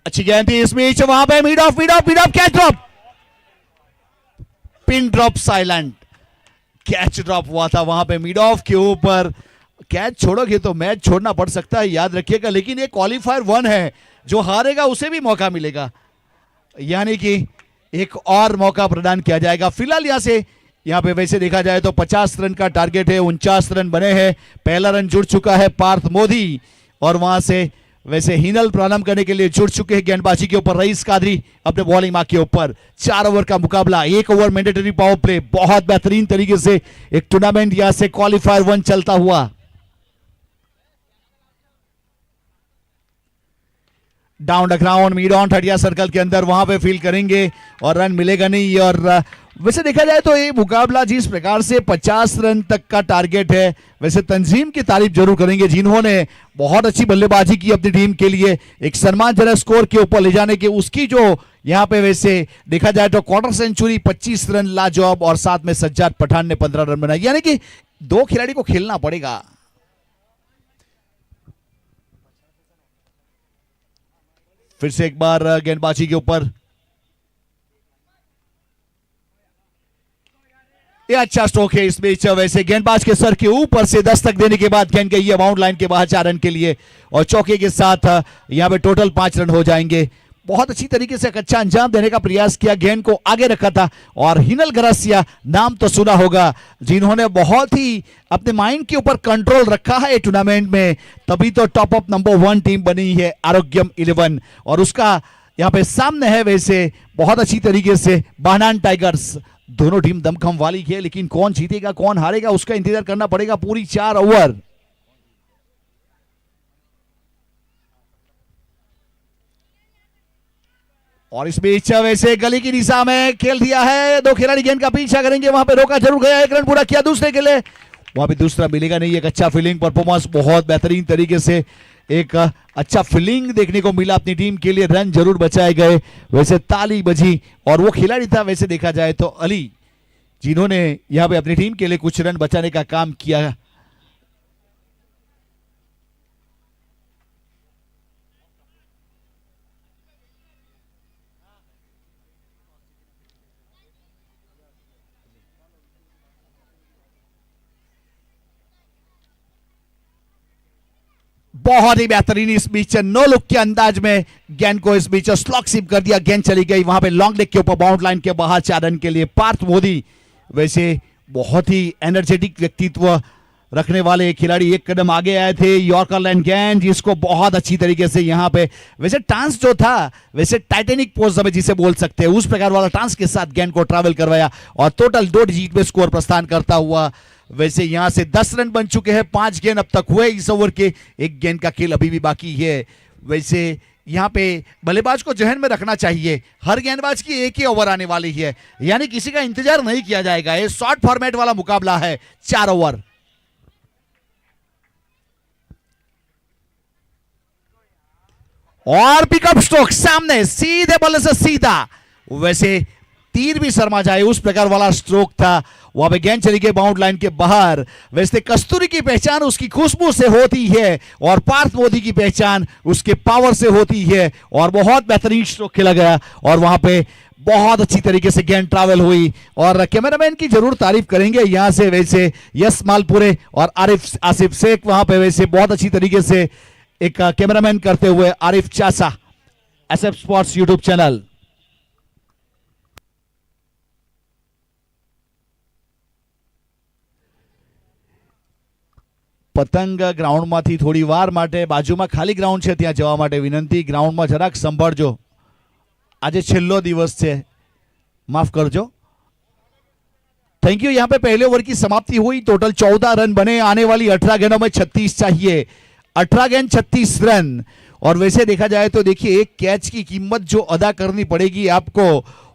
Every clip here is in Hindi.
अच्छी गेंद थी इस बीच, वहां पे mid of catch drop, pin drop silent, catch drop हुआ था वहां पे मिड ऑफ के ऊपर। कैच छोड़ोगे तो मैच छोड़ना पड़ सकता है, याद रखिएगा, लेकिन ये क्वालिफायर 1 है, जो हारेगा उसे भी मौका मिलेगा, यानी कि एक और मौका प्रदान किया जाएगा। फिलहाल यहां पे वैसे देखा जाए तो 50 रन का टारगेट है, 49 रन बने हैं, पहला रन जुड़ चुका है पार्थ मोदी, और वहां से वैसे हिनल प्रारंभ करने के लिए जुड़ चुके हैं गेंदबाजी के ऊपर रईस कादरी अपने बॉलिंग मार्क के ऊपर। 4 ओवर का मुकाबला, 1 ओवर मैंडेटरी पावर प्ले, बहुत बेहतरीन तरीके से एक टूर्नामेंट यहां से क्वालिफायर 1 चलता हुआ। Down the ground, mid on 30 circle के अंदर, वहां पे फील करेंगे और रन मिलेगा नहीं। और वैसे देखा जाए तो ये मुकाबला जिस प्रकार से 50 रन तक का टारगेट है, वैसे तंजीम की तारीफ जरूर करेंगे जिन्होंने बहुत अच्छी बल्लेबाजी की अपनी टीम के लिए, एक सम्मानजनक स्कोर के ऊपर ले जाने के, उसकी जो यहां पे वैसे देखा जाए तो क्वार्टर सेंचुरी, 25 रन लाजवाब, और साथ में सज्जाद पठान ने 15 रन बनाए, यानी कि 2 खिलाड़ी को खेलना पड़ेगा। फिर से एक बार गेंदबाजी के ऊपर, ये अच्छा स्ट्रोक है इस बीच, वैसे गेंदबाज के सर के ऊपर से दस्तक देने के बाद गेंद गई है बाउंड लाइन के बाहर 4 रन के लिए, और चौके के साथ यहां पे टोटल 5 रन हो जाएंगे। बहुत अच्छी तरीके से एक अच्छा अंजाम देने का प्रयास किया, गेंद को आगे रखा था, और हिनल गरासिया नाम तो सुना होगा, जिन्होंने बहुत ही अपने माइंड के ऊपर कंट्रोल रखा है टूर्नामेंट में, तभी तो टॉप ऑफ नंबर 1 टीम बनी है आरोग्यम 11, और उसका यहां पे सामने है वैसे बहुत अच्छी तरीके से बानान टाइगर्स। दोनों टीम दमखम वाली है, लेकिन कौन जीतेगा कौन हारेगा उसका इंतजार करना पड़ेगा पूरी 4 ओवर। और इस बीच वैसे गली की दिशा में खेल दिया है, 2 खिलाड़ी गेंद का पीछा करेंगे, वहां पे रोका जरूर गया, 1 रन पूरा किया दूसरे के लिए, वहां पे दूसरा मिलेगा नहीं। एक अच्छा फील्डिंग परफॉर्मेंस, बहुत बेहतरीन तरीके से एक अच्छा फील्डिंग देखने को मिला अपनी टीम के लिए, रन जरूर बचाए गए, वैसे ताली बजी, और वो खिलाड़ी था वैसे देखा जाए तो अली, जिन्होंने यहां पे अपनी टीम के लिए कुछ रन बचाने का काम किया। बहुत ही बेहतरीन इस बीच नो लुक के अंदाज में गेंद को इस बीच स्लॉग सिप कर दिया, गेंद चली गई वहां पे लॉन्ग लेग के ऊपर बाउंड लाइन के बाहर 4 रन के लिए। पार्थ मोदी वैसे बहुत ही एनर्जेटिक व्यक्तित्व रखने वाले खिलाड़ी, 1 कदम आगे आए थे, यॉर्कर लाइन गेंद जिसको बहुत अच्छी तरीके से यहां पे वैसे टांस जो था, वैसे टाइटेनिक पोज हमें जिसे बोल सकते हैं, उस प्रकार वाला टांस के साथ गेंद को ट्रैवल करवाया, और टोटल 2 डिजिट में स्कोर प्रस्थान करता हुआ वैसे यहां से 10 रन बन चुके हैं। 5 गेंद अब तक हुए इस ओवर के, 1 गेंद का खेल अभी भी बाकी है। वैसे यहां पे बल्लेबाज को जहन में रखना चाहिए, हर गेंदबाज की 1 ही ओवर आने वाली है, यानी किसी का इंतजार नहीं किया जाएगा, ये शॉर्ट फॉर्मेट वाला मुकाबला है, 4 ओवर। और पिकअप स्ट्रोक सामने सीधे बल्ले से सीधा, वैसे तीर भी शर्मा जाए उस प्रकार वाला स्ट्रोक था, वहां पे गेंद चली गई बाउंड लाइन के बाहर। वैसे कस्तूरी की पहचान उसकी खुशबू से होती है, और पार्थ मोदी की पहचान उसके पावर से होती है, और बहुत बेहतरीन स्ट्रोक खेला गया, और वहां पे बहुत अच्छी तरीके से गेंद ट्रैवल हुई, और कैमरामैन की जरूर तारीफ करेंगे यहां से वैसे यस मालपुरे और आसिफ शेख, वहां पे वैसे बहुत अच्छी तरीके से एक कैमरामैन करते हुए Arif Chasa, SF sports YouTube channel. પતંગ ગ્રાઉન્ડમાંથી થોડી વાર માટે બાજુમાં ખાલી ગ્રાઉન્ડ છે ત્યાં જવા માટે વિનંતી, ગ્રાઉન્ડમાં જરાક સંભાળજો, આજે છેલ્લો દિવસ છે, માફ કરજો। Thank you. यहां पे पहले ओवर की समाप्ति हुई, टोटल 14 रन बने, आने वाली 18 गेंदों में 36 चाहिए, 18 गेंद 36 रन। और वैसे देखा जाए तो देखिए एक कैच की कीमत जो अदा करनी पड़ेगी आपको,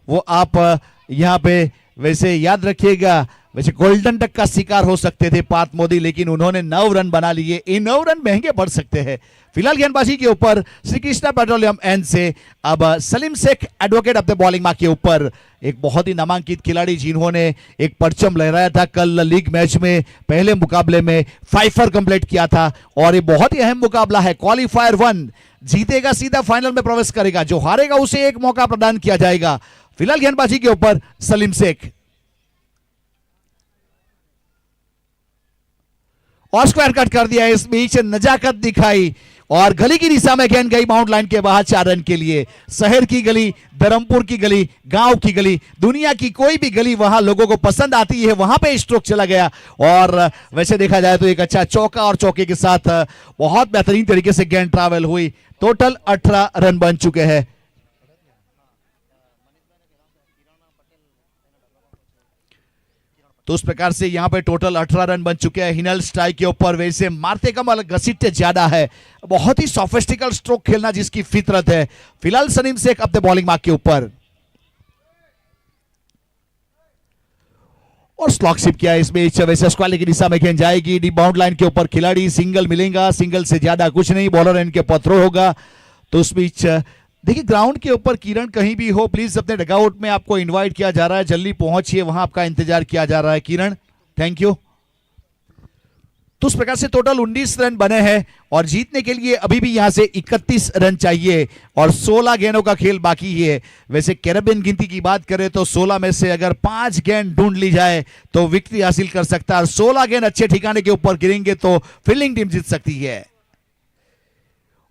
वो आप यहां पे वैसे याद रखिएगा, वैसे गोल्डन डक का शिकार हो सकते थे पार्थ मोदी, लेकिन उन्होंने 9 रन बना लिए। ये 9 रन महंगे पड़ सकते हैं। फिलहाल गेंदबाजी के ऊपर श्री कृष्णा पेट्रोलियम एंड से अब सलीम शेख एडवोकेट अपने बॉलिंग मार्क के ऊपर, एक बहुत ही नामांकित खिलाड़ी जिन्होंने एक परचम लहराया था कल लीग मैच में, पहले मुकाबले में 5 कंप्लीट किया था। और ये बहुत ही अहम मुकाबला है, क्वालिफायर 1, जीतेगा सीधा फाइनल में प्रवेश करेगा, जो हारेगा उसे एक मौका प्रदान किया जाएगा। फिलहाल गेंदबाजी के ऊपर सलीम शेख और स्क्वायर कट कर दिया। इस बीच नजाकत दिखाई और गली की दिशा में गेंद गई बाउंड लाइन के बाहर 4 रन के लिए। शहर की गली, धर्मपुर की गली, गांव की गली, दुनिया की कोई भी गली वहां लोगों को पसंद आती है, वहां पे स्ट्रोक चला गया। और वैसे देखा जाए तो एक अच्छा चौका और चौके के साथ बहुत बेहतरीन तरीके से गेंद ट्रैवल हुई। टोटल 18 रन बन चुके हैं। तो उस प्रकार से यहां पे टोटल 18 रन बन चुके हैं हिनल स्ट्राइक के ऊपर। वैसे मारते कम और घसीटते ज्यादा है, बहुत ही सोफिस्टिकल स्ट्रोक खेलना जिसकी फितरत है। फिलहाल सलीम शेख अपने बॉलिंग मार्क के ऊपर और स्लॉकशिप किया इस बीच। वैसे स्क्वायर की दिशा में गेंद जाएगी, डी बाउंड लाइन के ऊपर खिलाड़ी सिंगल मिलेगा, सिंगल से ज्यादा कुछ नहीं, बॉलर एंड के पत्थरों होगा। तो उस बीच देखिए ग्राउंड के ऊपर किरण कहीं भी हो प्लीज अपने डगआउट में आपको इनवाइट किया जा रहा है, जल्दी पहुंचिए, वहां आपका इंतजार किया जा रहा है किरण, थैंक यू। तो उस प्रकार से टोटल 19 रन बने हैं और जीतने के लिए अभी भी यहां से 31 रन चाहिए और 16 गेंदों का खेल बाकी है। वैसे कैरेबियन गिनती की बात करें तो 16 में से अगर 5 गेंद ढूंढ ली जाए तो विक्ट्री हासिल कर सकता है, और 16 गेंद अच्छे ठिकाने के ऊपर गिरेंगे तो फील्डिंग टीम जीत सकती है।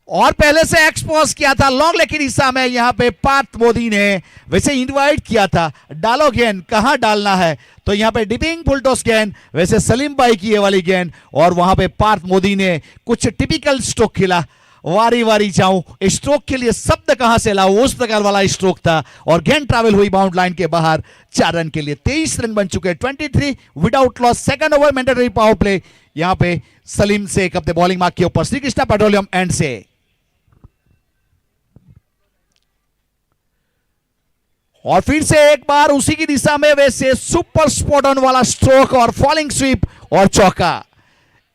और पहले से एक्सपोज किया था लॉन्ग लेग की दिशा में, यहां पे पार्थ मोदी ने वैसे इनवाइट किया था, डालो गेंद, कहां डालना है, तो यहां पे डिपिंग फुल टॉस गेंद, वैसे सलीम भाई की ये वाली गेंद, और वहां पे पार्थ मोदी ने कुछ टिपिकल स्ट्रोक खेला, वारी वारी जाऊं, स्ट्रोक के लिए शब्द कहां से लाऊं, उस प्रकार वाला स्ट्रोक था और गेंद ट्रैवल हुई बाउंड लाइन के बाहर 4 रन के लिए। 23 रन बन चुके, 23 without loss. Second over mandatory power play, यहां पे सलीम शेख अपने बॉलिंग मार्क के ऊपर श्री कृष्णा पेट्रोलियम एंड से। और फिर से एक बार उसी की दिशा में वैसे सुपर स्पॉट ऑन वाला स्ट्रोक और फॉलिंग स्वीप और चौका।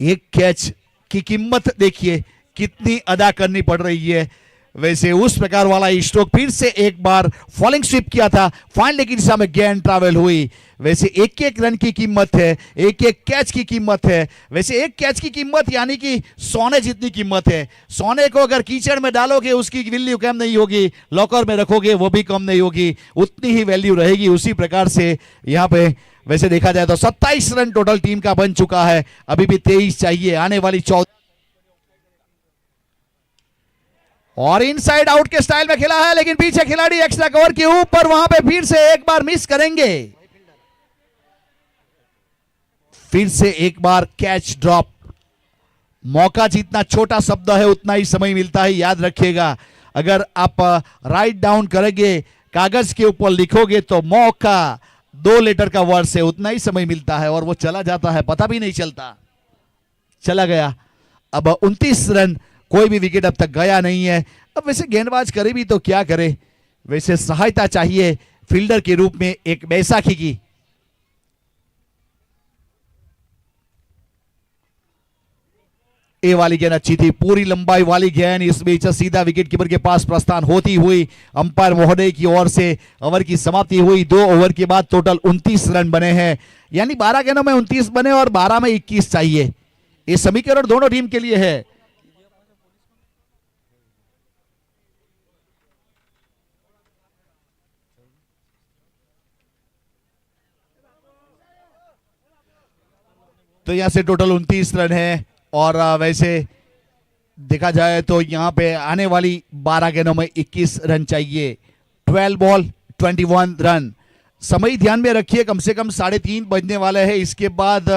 एक कैच की कीमत देखिए कितनी अदा करनी पड़ रही है। वैसे उस प्रकार वाला स्ट्रोक, फिर से एक बार फॉलिंग स्वीप किया था, फाइनल की दिशा में गेंद ट्रैवल हुई। वैसे एक एक रन की कीमत है, एक एक कैच की कीमत है। वैसे एक कैच की कीमत यानी कि सोने जितनी कीमत है। सोने को अगर कीचड़ में डालोगे उसकी वैल्यू कम नहीं होगी, लॉकर में रखोगे वो भी कम नहीं होगी, उतनी ही वैल्यू रहेगी। उसी प्रकार से यहाँ पे वैसे देखा जाए तो 27 रन टोटल टीम का बन चुका है, अभी भी 23 चाहिए। आने वाली 14 और इनसाइड आउट के स्टाइल में खेला है, लेकिन पीछे खिलाड़ी एक्स्ट्रा कवर के ऊपर, वहां पे फिर से एक बार मिस करेंगे। फिर से एक बार कैच ड्रॉप। मौका जितना छोटा शब्द है उतना ही समय मिलता है, याद रखिएगा। अगर आप राइट डाउन करेंगे, कागज के ऊपर लिखोगे तो मौका 2 लेटर का वर्ड से उतना ही समय मिलता है और वो चला जाता है, पता भी नहीं चलता, चला गया। अब 29 रन, कोई भी विकेट अब तक गया नहीं है। अब वैसे गेंदबाज करे भी तो क्या करे, वैसे सहायता चाहिए फील्डर के रूप में एक बैसाखी की। ए वाली गेंद अच्छी थी, पूरी लंबाई वाली गेंद, इस बीच सीधा विकेट कीपर के पास प्रस्थान होती हुई अंपायर महोदय की ओर से ओवर की समाप्ति हुई। 2 ओवर के बाद टोटल 29 रन बने हैं, यानी 12 गेंदों में 29 बने और 12 में 21 चाहिए। ये समीकरण दोनों टीम के लिए है। तो यहां से टोटल 29 रन है और वैसे देखा जाए तो यहां पे आने वाली 12 गेंदों में 21 रन चाहिए। 12 बॉल 21 रन। समय ध्यान में रखिए, कम से कम 3:30 बजने वाले हैं। इसके बाद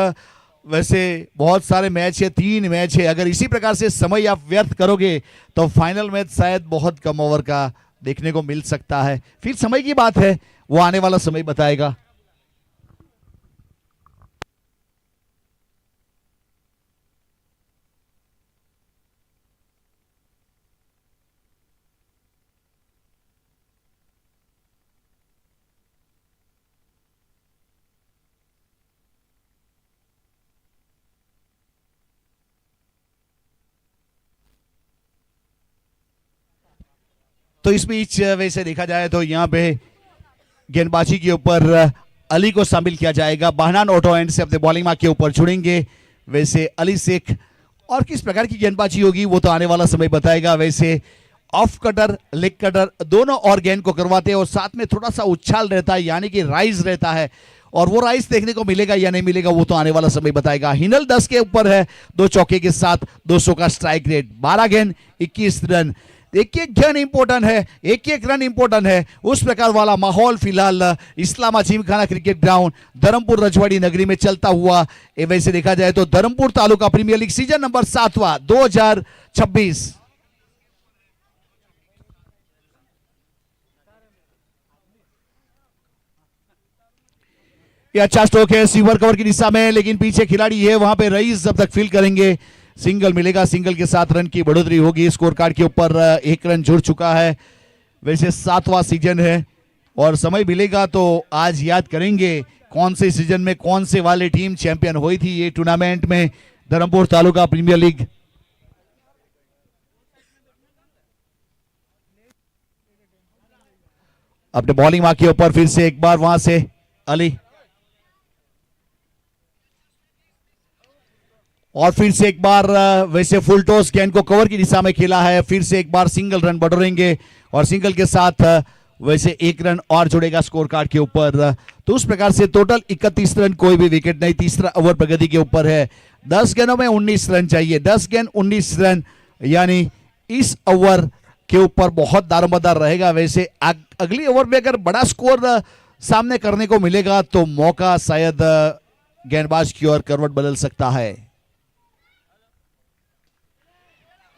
वैसे बहुत सारे मैच है, 3 मैच है। अगर इसी प्रकार से समय आप व्यर्थ करोगे तो फाइनल मैच शायद बहुत कम ओवर का देखने को मिल सकता है। फिर समय की बात है, वो आने वाला समय बताएगा। तो इस बीच वैसे देखा जाए तो यहाँ पे गेंदबाजी के ऊपर अली को शामिल किया जाएगा। बहनान ऑटो एंड से अपने बॉलिंग मार्क के ऊपर जुड़ेंगे। वैसे अली शेख और किस प्रकार की गेंदबाजी होगी वो तो आने वाला समय बताएगा। वैसे ऑफ कटर लेग कटर दोनों और गेंद को करवाते हैं और साथ में थोड़ा सा उछाल रहता है यानी कि राइज रहता है, और वो राइज देखने को मिलेगा या नहीं मिलेगा वो तो आने वाला समय बताएगा। हिनल 10 के ऊपर है 2 चौके के साथ 200 का स्ट्राइक रेट, 12 गेंद 21 रन। एक एक गेंद इंपॉर्टेंट है, एक एक रन इंपॉर्टेंट है, उस प्रकार वाला माहौल फिलहाल Islama gymkhana cricket ground Dharampur रजवाड़ी नगरी में चलता हुआ। वैसे देखा जाए तो Dharampur taluka premier league season number 7वां 2026। ये अच्छा स्ट्रोक है स्वीपर कवर की दिशा में, लेकिन पीछे खिलाड़ी है वहां पे रईस जब तक फील्ड करेंगे सिंगल मिलेगा, सिंगल के साथ रन की बढ़ोतरी होगी। स्कोर कार्ड के ऊपर 1 रन जुड़ चुका है। वैसे 7वां सीजन है और समय मिलेगा तो आज याद करेंगे कौन से सीजन में कौन से वाले टीम चैंपियन हुई थी ये टूर्नामेंट में धर्मपुर तालुका प्रीमियर लीग। अपने बॉलिंग मार्क के ऊपर फिर से एक बार वहां से अली, और फिर से एक बार वैसे फुल टॉस गेंद को कवर की दिशा में खेला है। फिर से एक बार सिंगल रन बढ़ोरेंगे और सिंगल के साथ वैसे 1 रन और जुड़ेगा स्कोर कार्ड के ऊपर। तो उस प्रकार से टोटल 31 रन, कोई भी विकेट नहीं। तीसरा ओवर प्रगति के ऊपर है। 10 गेंदों में 19 रन चाहिए, 10 गेंद 19 रन, यानी इस ओवर के ऊपर बहुत दारोमदार रहेगा। वैसे अगली ओवर में अगर बड़ा स्कोर सामने करने को मिलेगा तो मौका शायद गेंदबाज की ओर करवट बदल सकता है।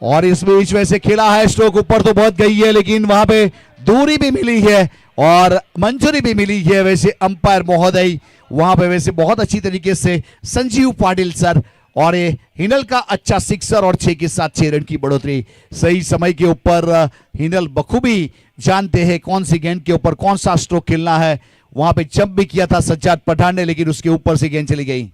और इस बीच वैसे खेला है, स्ट्रोक ऊपर तो बहुत गई है लेकिन वहां पे दूरी भी मिली है और मंजूरी भी मिली है। वैसे अंपायर महोदय वहां पे वैसे बहुत अच्छी तरीके से संजीव पाटिल सर, और ये हिनल का अच्छा सिक्सर और 6 के साथ 6 रन की बढ़ोतरी। सही समय के ऊपर हिनल बखूबी जानते हैं कौन सी गेंद के ऊपर कौन सा स्ट्रोक खेलना है। वहां पे जंप भी किया था सज्जाद पठान ने, लेकिन उसके ऊपर से गेंद चली गई।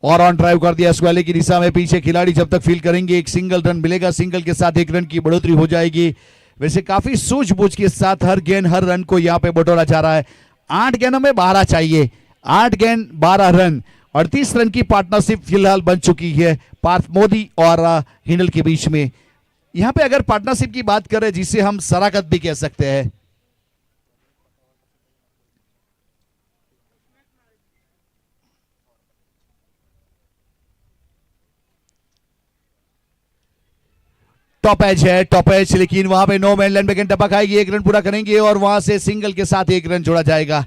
और ऑन ड्राइव कर दिया स्क्वाले की दिशा में। पीछे खिलाड़ी जब तक फील्ड करेंगे 1 सिंगल रन मिलेगा, सिंगल के साथ 1 रन की बढ़ोतरी हो जाएगी। वैसे काफी सूझबूझ के साथ हर गेंद हर रन को यहां पे बटोरा जा रहा है। 8 गेंदों में 12 चाहिए, 8 गेंद 12 रन, 38 रन की पार्टनरशिप फिलहाल बन चुकी है पार्थ मोदी और हिनल के बीच में। यहां पे अगर पार्टनरशिप की बात करें जिसे हम सराकत भी कह सकते हैं, टॉप एज है, टॉप एज, लेकिन वहां पे नो मैन लैंड में गेंद टपक आएगी, 1 रन पूरा करेंगे और वहां से सिंगल के साथ 1 रन जोड़ा जाएगा।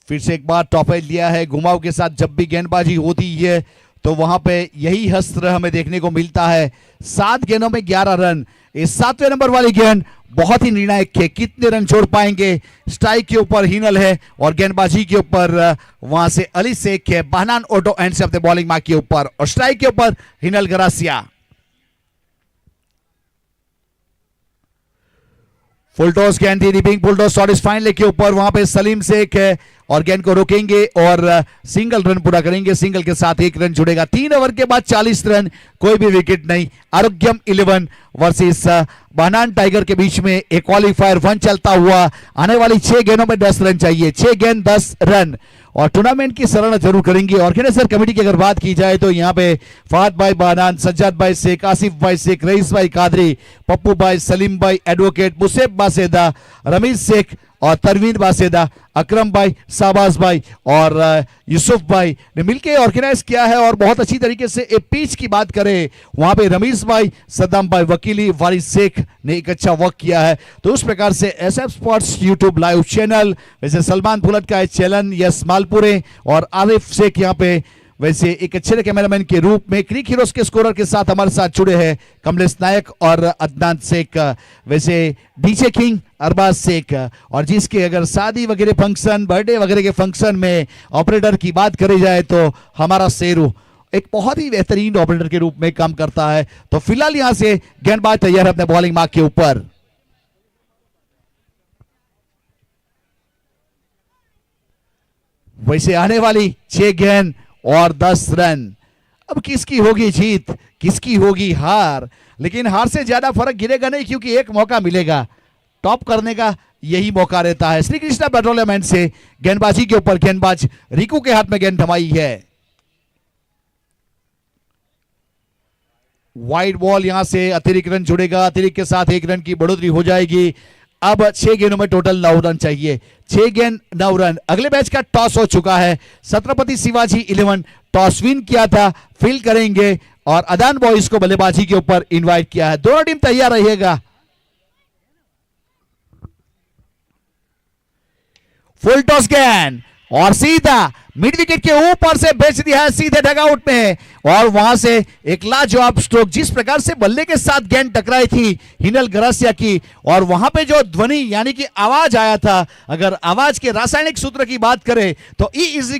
फिर से एक बार टॉप एज लिया है। घुमाव के साथ जब भी गेंदबाजी होती है तो वहां पे यही हस्त्र हमें देखने को मिलता है। 7 गेंदों में 11 रन, इस 7वें नंबर वाली गेंद बहुत ही निर्णायक है, कितने रन छोड़ पाएंगे। स्ट्राइक के ऊपर हिनल है और गेंदबाजी के ऊपर वहां से अली शेख है। बहनान ऑटो एंड से अपने बॉलिंग मार्क के ऊपर, और स्ट्राइक के ऊपर हिनल गरासिया। फुल टॉस गेंद थी, ripping full toss, shot is fine leg के ऊपर, वहां पे सलीम शेख है और गेंद को रोकेंगे और सिंगल रन पूरा करेंगे, सिंगल के साथ 1 रन जुड़ेगा। 3 ओवर के बाद 40 रन, कोई भी विकेट नहीं। आरोग्यम 11 वर्सेस बहनान टाइगर के बीच में एक क्वालिफायर 1 चलता हुआ। आने वाली 6 गेंदों में 10 रन चाहिए, 6 गेंद 10 रन, और टूर्नामेंट की सराहना जरूर करेंगे। ऑर्गेनाइजर कमेटी की अगर बात की जाए तो यहाँ पे फहद भाई बहनान, सज्जाद भाई शेख, आसिफ भाई शेख, रईस भाई कादरी, पप्पू भाई, सलीम भाई एडवोकेट, मुसेब बासेदा, रमीज शेख और तरवीन बासेदा, अकरम भाई, शाहबाज भाई और यूसुफ भाई ने मिलकर ऑर्गेनाइज किया है। और बहुत अच्छी तरीके से एक पिच की बात करें वहां पे रमीज भाई, सद्दाम भाई वकीली, वारिस शेख ने एक अच्छा वर्क किया है। तो उस प्रकार से SF sports YouTube live channel, वैसे सलमान पुलट का चैनल, यस मालपुरे और आरिफ शेख यहाँ पे वैसे एक अच्छे कैमरामैन के रूप में क्रिक हीरोज के स्कोरर के साथ हमारे साथ जुड़े हैं कमलेश नायक और अदनान शेख, वैसे डीजे किंग अरबाज शेख, और जिसके अगर शादी वगैरह फंक्शन, बर्थडे वगैरह के फंक्शन में ऑपरेटर की बात करी जाए तो हमारा शेरू एक बहुत ही बेहतरीन ऑपरेटर के रूप में काम करता है। तो फिलहाल यहां से गेंदबाज तैयार है अपने बॉलिंग मार्क के ऊपर। वैसे आने वाली 6 गेंद और 10 रन। अब किसकी होगी जीत, किसकी होगी हार, लेकिन हार से ज्यादा फर्क गिरेगा नहीं क्योंकि एक मौका मिलेगा टॉप करने का, यही मौका रहता है। श्री कृष्णा पेट्रोलियम एंड से गेंदबाजी के ऊपर गेंदबाज रिकू के हाथ में गेंद थमाई है। वाइड बॉल, यहां से अतिरिक्त रन जुड़ेगा, अतिरिक्त के साथ 1 रन की बढ़ोतरी हो जाएगी। अब 6 गेंदों में टोटल 9 रन चाहिए, 6 गेंद 9 रन। अगले मैच का टॉस हो चुका है, छत्रपति शिवाजी 11 टॉस विन किया था, फील्ड करेंगे और अदान बॉयज को बल्लेबाजी के ऊपर इनवाइट किया है। दोनों टीम तैयार रहिएगा। फुल टॉस गेंद और सीधा मिड विकेट के ऊपर से भेज दिया है सीधे डगआउट में, और वहां से एक लाजवाब स्ट्रोक। जिस प्रकार से बल्ले के साथ गेंद टकराई थी हिनल गरासिया की, और वहां पे जो ध्वनि यानी कि आवाज आया था, अगर आवाज के रासायनिक सूत्र की बात करें तो E =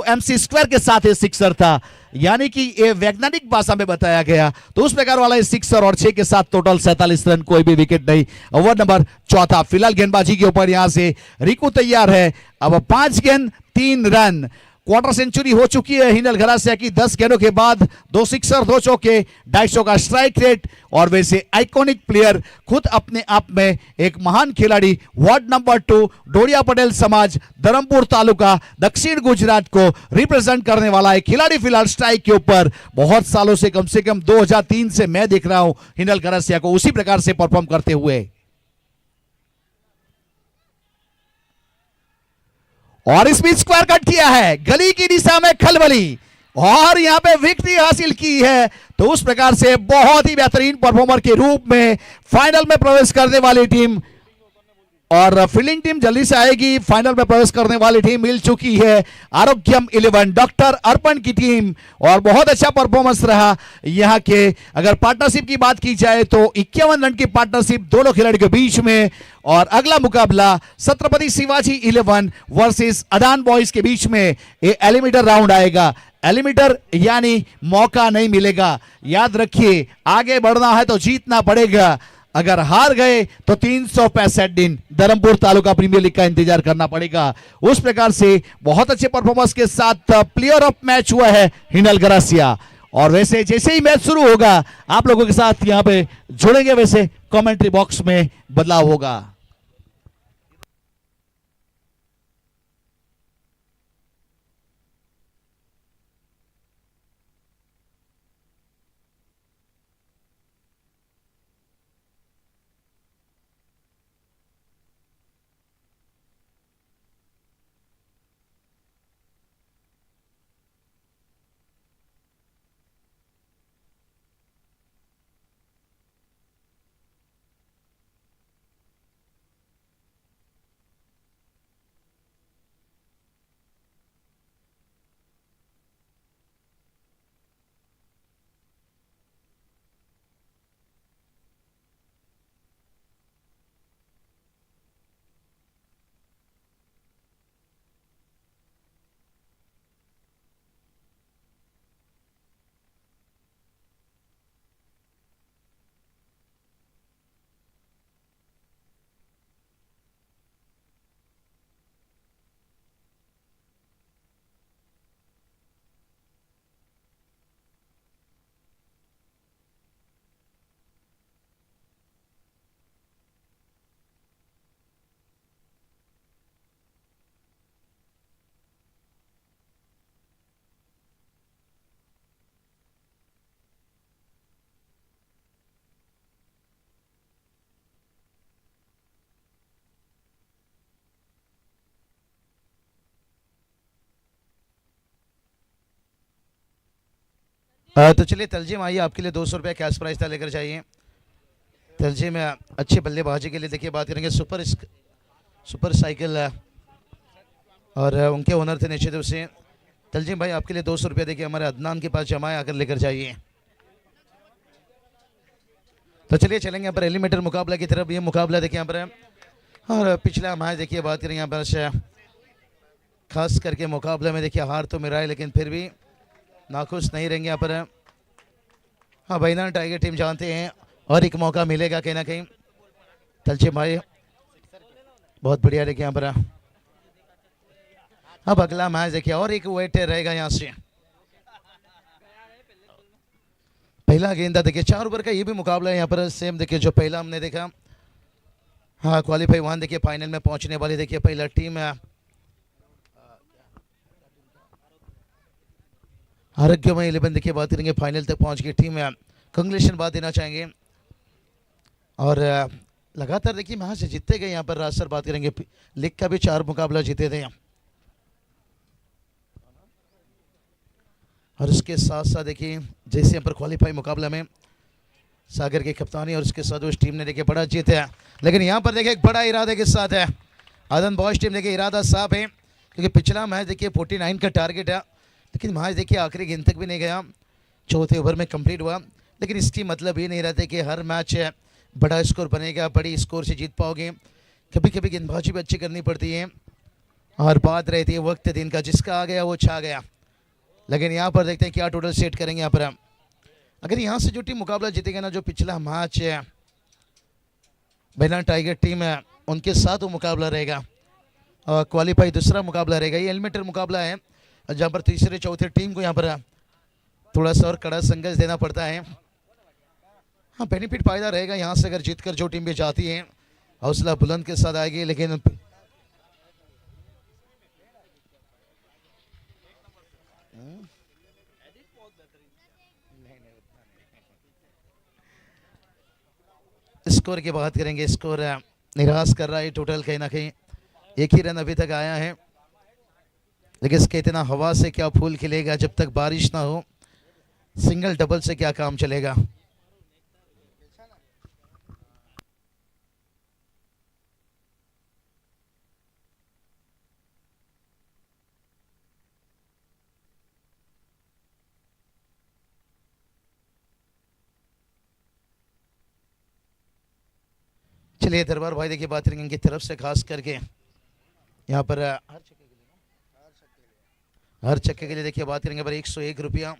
mc² के साथ ये सिक्सर था, यानी कि ये वैज्ञानिक भाषा में बताया गया। तो उस प्रकार वाला सिक्सर और 6 के साथ टोटल 47 रन, कोई भी विकेट नहीं। ओवर नंबर 4 फिलहाल गेंदबाजी के ऊपर यहां से रिकू तैयार है। अब 5 गेंद 3 रन, क्वार्टर सेंचुरी हो चुकी है हिनल गरासिया की। 10 गेंदों के बाद 2 सिक्सर 2 चौके, 250 का स्ट्राइक रेट, और वैसे आइकॉनिक प्लेयर, खुद अपने आप में एक महान खिलाड़ी। वार्ड नंबर 2 डोडिया पटेल समाज, धर्मपुर तालुका, दक्षिण गुजरात को रिप्रेजेंट करने वाला एक खिलाड़ी फिलहाल स्ट्राइक के ऊपर। बहुत सालों से, कम 2003 से मैं देख रहा हूं हिनल गरासिया को उसी प्रकार से परफॉर्म करते हुए। और इस बीच स्क्वायर कट किया है, गली की दिशा में खलबली, और यहां पे विक्ट्री हासिल की है। तो उस प्रकार से बहुत ही बेहतरीन परफॉर्मर के रूप में फाइनल में प्रवेश करने वाली टीम, और फील्डिंग टीम जल्दी से आएगी। फाइनल में प्रवेश करने वाली टीम मिल चुकी है, आरोग्यम 11 डॉक्टर अर्पण की टीम, और बहुत अच्छा परफॉर्मेंस रहा यहां के। अगर पार्टनरशिप की बात की जाए तो 51 रन की पार्टनरशिप दोनों खिलाड़ियों के बीच में, और अगला मुकाबला छत्रपति शिवाजी 11 वर्सेस अदान बॉयज के बीच में। ये एलिमिनेटर राउंड आएगा, एलिमिनेटर यानी मौका नहीं मिलेगा। याद रखिए, आगे बढ़ना है तो जीतना पड़ेगा, अगर हार गए तो 365 दिन धर्मपुर तालुका प्रीमियर लीग का इंतजार करना पड़ेगा। उस प्रकार से बहुत अच्छे परफॉर्मेंस के साथ प्लेयर ऑफ मैच हुआ है हिनल गरासिया। और वैसे जैसे ही मैच शुरू होगा आप लोगों के साथ यहां पे जुड़ेंगे, वैसे कमेंट्री बॉक्स में बदलाव होगा। तो चलिए तलजीम आइए, आपके लिए 200 रुपया कैश प्राइस था, लेकर जाइए। तलजीम में अच्छी बल्लेबाजी के लिए देखिए बात करेंगे सुपर साइकिल और उनके ओनर थे निश्चित रूप से। तलजीम भाई आपके लिए 200 रुपया देखिए हमारे अदनान के पास जमा आकर लेकर जाइए। तो चलिए चलेंगे यहाँ पर एलिमिनेटर मुकाबला की तरफ। ये मुकाबला देखिए यहाँ पर, और पिछला मैच देखिए बात करें यहाँ पर, खास करके मुकाबले में देखिए हार तो मिला है लेकिन फिर भी नाखुश नहीं रहेंगे यहाँ पर। हाँ भाईनान टाइगर टीम जानते हैं और एक मौका मिलेगा कहीं ना कहीं। तलजीम भाई बहुत बढ़िया देखिए यहाँ पर। अब अगला मैच देखिए और एक वेट रहेगा यहाँ से। पहला गेंदा देखिए 4 ओवर का ये भी मुकाबला है यहाँ पर सेम देखिए जो पहला हमने देखा। हाँ क्वालिफाई 1 देखिए फाइनल में पहुंचने वाली देखिए पहला टीम है आरोग्यमय 11 देखिए बात करेंगे फाइनल तक पहुंच गई टीम है। कंग्रेचुलेशन बात देना चाहेंगे और लगातार देखिए मैच से जीतते गए यहाँ पर राजसर बात करेंगे लीग का भी 4 मुकाबला जीते थे और उसके साथ साथ देखिए जैसे यहाँ पर क्वालिफाई मुकाबला में सागर की कप्तानी और उसके साथ उस टीम ने देखिए बड़ा जीत है। लेकिन यहाँ पर देखिए एक बड़ा इरादे के साथ है आदन बॉयज टीम देखिए इरादा साफ है क्योंकि पिछला मैच देखिए 49 का टारगेट है लेकिन मैच देखिए आखिरी गेंद तक भी नहीं गया, चौथे ओवर में कंप्लीट हुआ। लेकिन इसकी मतलब ये नहीं रहता कि हर मैच बड़ा स्कोर बनेगा, बड़ी स्कोर से जीत पाओगे। कभी कभी गेंदबाजी भी अच्छी करनी पड़ती है और बात रहती है वक्त दिन का, जिसका आ गया वो छा गया। लेकिन यहाँ पर देखते हैं क्या टोटल सेट करेंगे यहाँ पर हम। अगर यहाँ से जो टीम मुकाबला जीतेगा ना, जो पिछला मैच है बेला टाइगर टीम है उनके साथ वो मुकाबला रहेगा और क्वालिफाई दूसरा मुकाबला रहेगा। ये एलिमिनेटर मुकाबला है जहाँ पर तीसरे चौथे टीम को यहाँ पर थोड़ा सा और कड़ा संघर्ष देना पड़ता है। हाँ बेनिफिट फायदा रहेगा यहाँ से अगर जीतकर जो टीम भी जाती है हौसला बुलंद के साथ आएगी। लेकिन स्कोर की बात करेंगे, स्कोर निराश कर रहा है टोटल कहीं ना कहीं 1 ही रन अभी तक आया है। लेकिन इसके इतना हवा से क्या फूल खिलेगा जब तक बारिश ना हो, सिंगल डबल से क्या काम चलेगा। चलिए दरबार भाई देखिए बात करेंगे इनकी तरफ से खास करके यहाँ पर हर छक्के के लिए देखिए बात करेंगे पर 101 रुपया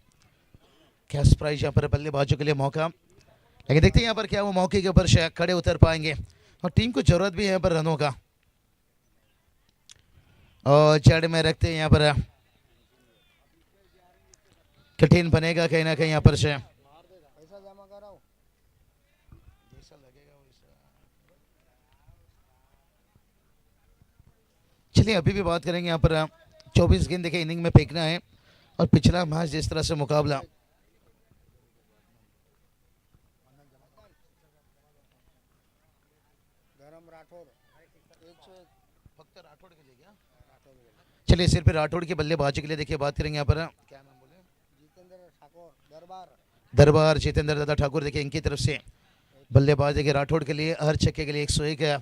कैश प्राइज यहाँ पर बल्लेबाजों के लिए मौका। लेकिन देखते हैं यहाँ पर क्या वो मौके के ऊपर शायद खड़े उतर पाएंगे और टीम को जरूरत भी है यहाँ पर रनों का और जड़ में रखते हैं यहाँ पर कठिन बनेगा कहीं ना कहीं यहाँ पर से। चलिए अभी भी बात करेंगे यहाँ पर 24 गेंद देखिए इनिंग में फेंकना है और पिछला मैच जिस तरह से मुकाबला चलिए सिर्फ राठौड़ के बल्लेबाजी के लिए देखिए बात करेंगे यहाँ पर क्या नाम बोले दरबार जितेंद्र दादा ठाकुर देखिए इनकी तरफ से बल्लेबाज देखिए राठौड़ के लिए हर छक्के के लिए 101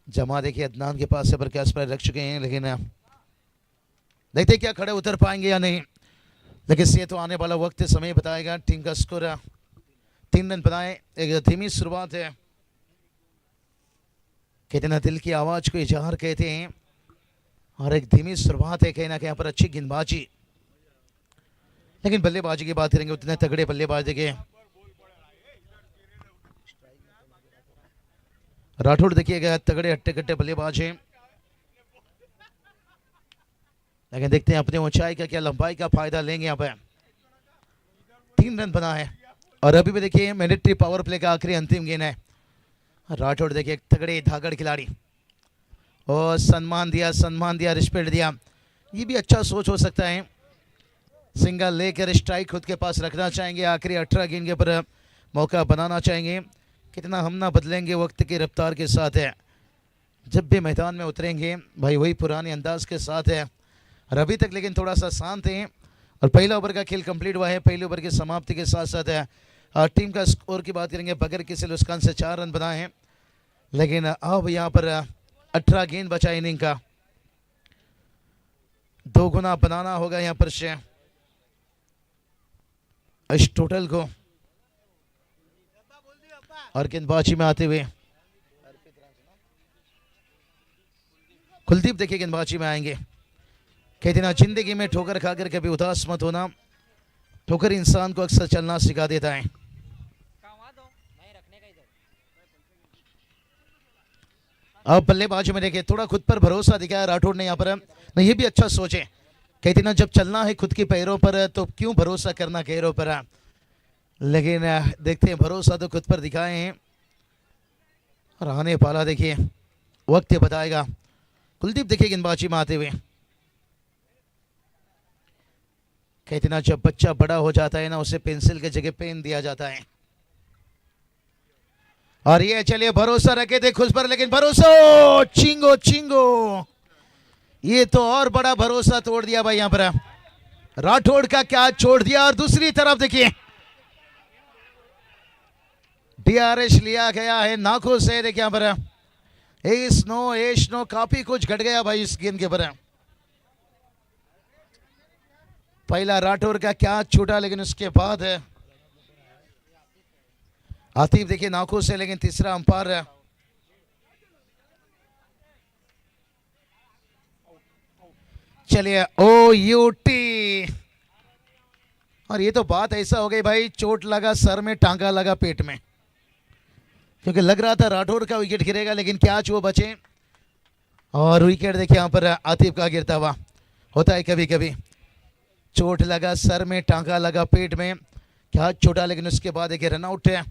जमा देखिए अदनान के पास से पर कैश प्राइज रख चुके हैं। लेकिन देखते क्या खड़े उतर पाएंगे या नहीं, लेकिन ये तो आने वाला वक्त समय बताएगा। टीम का स्कोर 3 रन बनाए, एक धीमी शुरुआत है, कितना दिल की आवाज को इजहार कहते हैं और एक धीमी शुरुआत है कहीं ना कहीं यहाँ पर अच्छी गेंदबाजी। लेकिन बल्लेबाजी की बात करेंगे उतने तगड़े बल्लेबाज देखिए राठौड़ देखिएगा तगड़े हट्टे कट्टे बल्लेबाज हैं। लेकिन देखते हैं अपने ऊंचाई का क्या लंबाई का फायदा लेंगे यहाँ पे। 3 रन बना है और अभी भी देखिए मिलिट्री पावर प्ले का आखिरी अंतिम गेंद है। राठौड़ देखिए तगड़े धागड़ खिलाड़ी और सम्मान दिया रिस्पेक्ट दिया, ये भी अच्छा सोच हो सकता है। सिंगल लेकर स्ट्राइक खुद के पास रखना चाहेंगे, आखिरी 18 गेंद के ऊपर मौका बनाना चाहेंगे। कितना हम ना बदलेंगे वक्त की रफ्तार के साथ है, जब भी मैदान में उतरेंगे भाई वही पुराने अंदाज के साथ है। और अभी तक लेकिन थोड़ा सा शांत है और पहला ओवर का खेल कंप्लीट हुआ है। पहले ओवर की समाप्ति के साथ साथ है टीम का स्कोर की बात करेंगे बगैर किसी नुकसान से 4 रन बनाए हैं। लेकिन अब यहाँ पर 18 गेंद बचा इनिंग का, 2 गुना बनाना होगा यहाँ पर से इस टोटल को। और गेंदबाजी में आते हुए कुलदीप देखिए गेंदबाजी में आएंगे। कहते ना जिंदगी में ठोकर खाकर कभी उदास मत होना, ठोकर इंसान को अक्सर चलना सिखा देता है। अब बल्लेबाजी में देखिए थोड़ा खुद पर भरोसा दिखाया राठौड़ ने यहाँ पर। नहीं ये भी अच्छा सोचे, कहते ना जब चलना है खुद के पैरों पर तो क्यों भरोसा करना गैरों पर। लेकिन देखते हैं, भरोसा तो खुद पर दिखाए हैं और आने पाला देखिए वक्त ये बताएगा। कुलदीप देखिए गेंदबाजी में आते हुए, कहते ना जब बच्चा बड़ा हो जाता है ना उसे पेंसिल के जगह पेन दिया जाता है। और ये चलिए भरोसा रखे थे खुद पर, लेकिन भरोसा चिंगो चिंगो, ये तो और बड़ा भरोसा तोड़ दिया भाई यहाँ पर। राठौड़ का क्या छोड़ दिया। और दूसरी तरफ देखिए डीआरएस लिया गया है नाखुश से। देखिए यहाँ पर एस नो काफी कुछ घट गया भाई इस गेंद के पर। पहला राठौर का क्या छूटा, लेकिन उसके बाद आतिफ देखिए नाखुश है, लेकिन तीसरा अंपायर चलिए OUT। और ये तो बात ऐसा हो गई भाई, चोट लगा सर में, टांगा लगा पेट में, क्योंकि लग रहा था राठौर का विकेट गिरेगा, लेकिन कैच वो बचे। और विकेट देखिए यहाँ पर आतिफ का गिरता हुआ। होता है कभी कभी, चोट लगा सर में, टांगा लगा पेट में, क्या छोटा, लेकिन उसके बाद देखिए रनआउट है।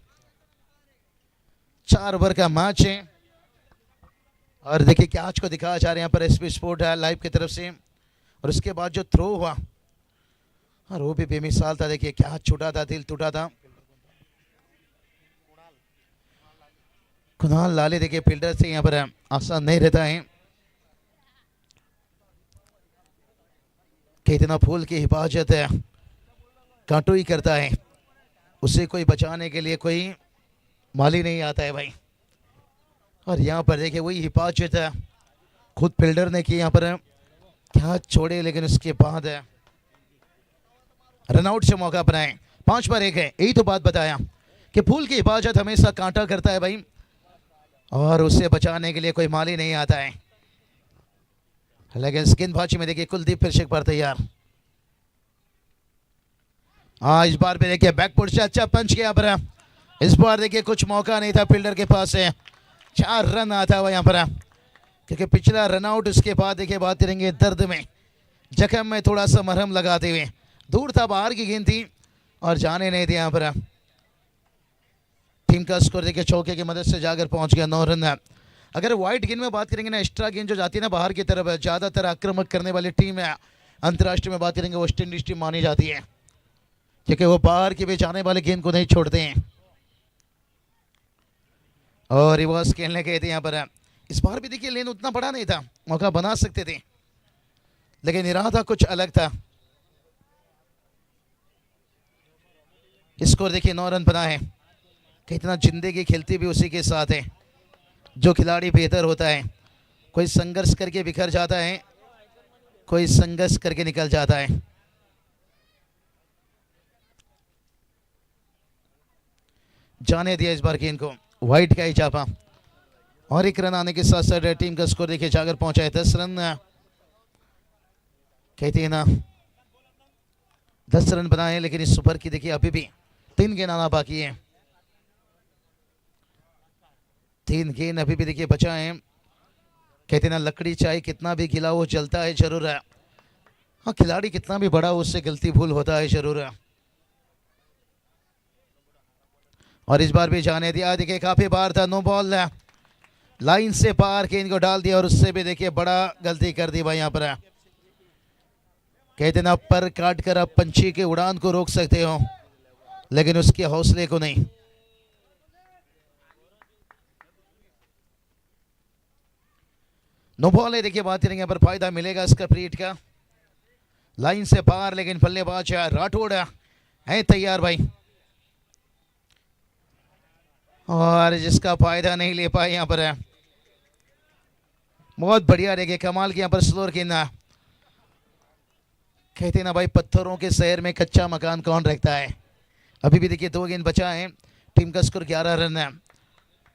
4 ओवर का मैच है। और देखिए कैच को दिखाया जा रहा है यहाँ पर SP स्पोर्ट लाइव की तरफ से। और उसके बाद जो थ्रो हुआ और वो भी बेमिसाल था। देखिए क्या छूटा था, दिल टूटा था। कुणाल लाले देखिए फील्डर से यहाँ पर आसान नहीं रहता है कि इतना फूल की हिफाजत है, कांटो ही करता है, उसे कोई बचाने के लिए कोई माली नहीं आता है भाई। और यहाँ पर देखिए वही हिफाजत है खुद फील्डर ने की। यहाँ पर क्या छोड़े, लेकिन उसके बाद रनआउट से मौका बनाए। 5 पर 1 है। यही तो बात बताया कि फूल की हिफाजत हमेशा कांटा करता है भाई, और उससे बचाने के लिए कोई माली नहीं आता है। लेकिन गेंदबाजी में देखिए कुलदीप फिर से एक बार तैयार। हाँ इस बार भी देखिए बैकफुट से अच्छा पंच किया पर इस बार देखिए कुछ मौका नहीं था फील्डर के पास से। 4 रन आता हुआ यहाँ पर, क्योंकि पिछला रनआउट उसके बाद देखिए बात करेंगे दर्द में, जख्म में थोड़ा सा मरहम लगाते हुए। दूर था, बाहर की गेंद थी और जाने नहीं दिया यहाँ पर। टीम का स्कोर देखिए चौके की मदद से जाकर पहुंच गया 9 रन। अगर वाइट गेंद में बात करेंगे ना, एक्स्ट्रा गेंद जो जाती है ना बाहर की तरफ, ज्यादातर आक्रामक करने वाली टीम है अंतर्राष्ट्रीय में बात करेंगे वेस्ट इंडीज टीम मानी जाती है, क्योंकि वो बाहर की भी जाने वाले गेंद को नहीं छोड़ते हैं। और रिवर्स खेलने गए थे यहाँ पर। इस बार भी देखिए लेन उतना बड़ा नहीं था, मौका बना सकते थे, लेकिन इरादा कुछ अलग था। स्कोर देखिए 9 रन बना है। कितना जिंदगी खेलती भी उसी के साथ है। जो खिलाड़ी बेहतर होता है, कोई संघर्ष करके बिखर जाता है, कोई संघर्ष करके निकल जाता है। जाने दिया इस बार गेंद को, वाइट का ही चापा। और 1 रन आने के साथ साथ टीम का स्कोर देखिए जाकर पहुंचा है 10 रन। कहते हैं ना 10 रन बनाए, लेकिन इस ओवर की देखिए अभी भी 3 गेंद आना बाकी है। 3 गेंद अभी भी देखिए बचा है। कहते ना लकड़ी चाहे कितना भी गिला वो जलता है जरूर है। हाँ खिलाड़ी कितना भी बड़ा उससे गलती भूल होता है जरूर है। और इस बार भी जाने दिया। देखिए काफी बार था, नो बॉल, लाइन से पार के इनको डाल दिया और उससे भी देखिए बड़ा गलती कर दी भाई यहाँ पर। कहते ना पर काट कर आप पंछी के उड़ान को रोक सकते हो, लेकिन उसके हौसले को नहीं। नो बॉल है। देखिए बात करेंगे पर फायदा मिलेगा इसका प्रीट का, लाइन से पार, लेकिन बल्लेबाज राठौड़ है तैयार भाई, और जिसका फायदा नहीं ले पाए यहाँ पर। बहुत बढ़िया देखिए कमाल की यहाँ पर स्लोर गेंद। कहते ना भाई पत्थरों के शहर में कच्चा मकान कौन रखता है। अभी भी देखिए 2 गेंद बचा है, टीम का स्कोर 11 रन है।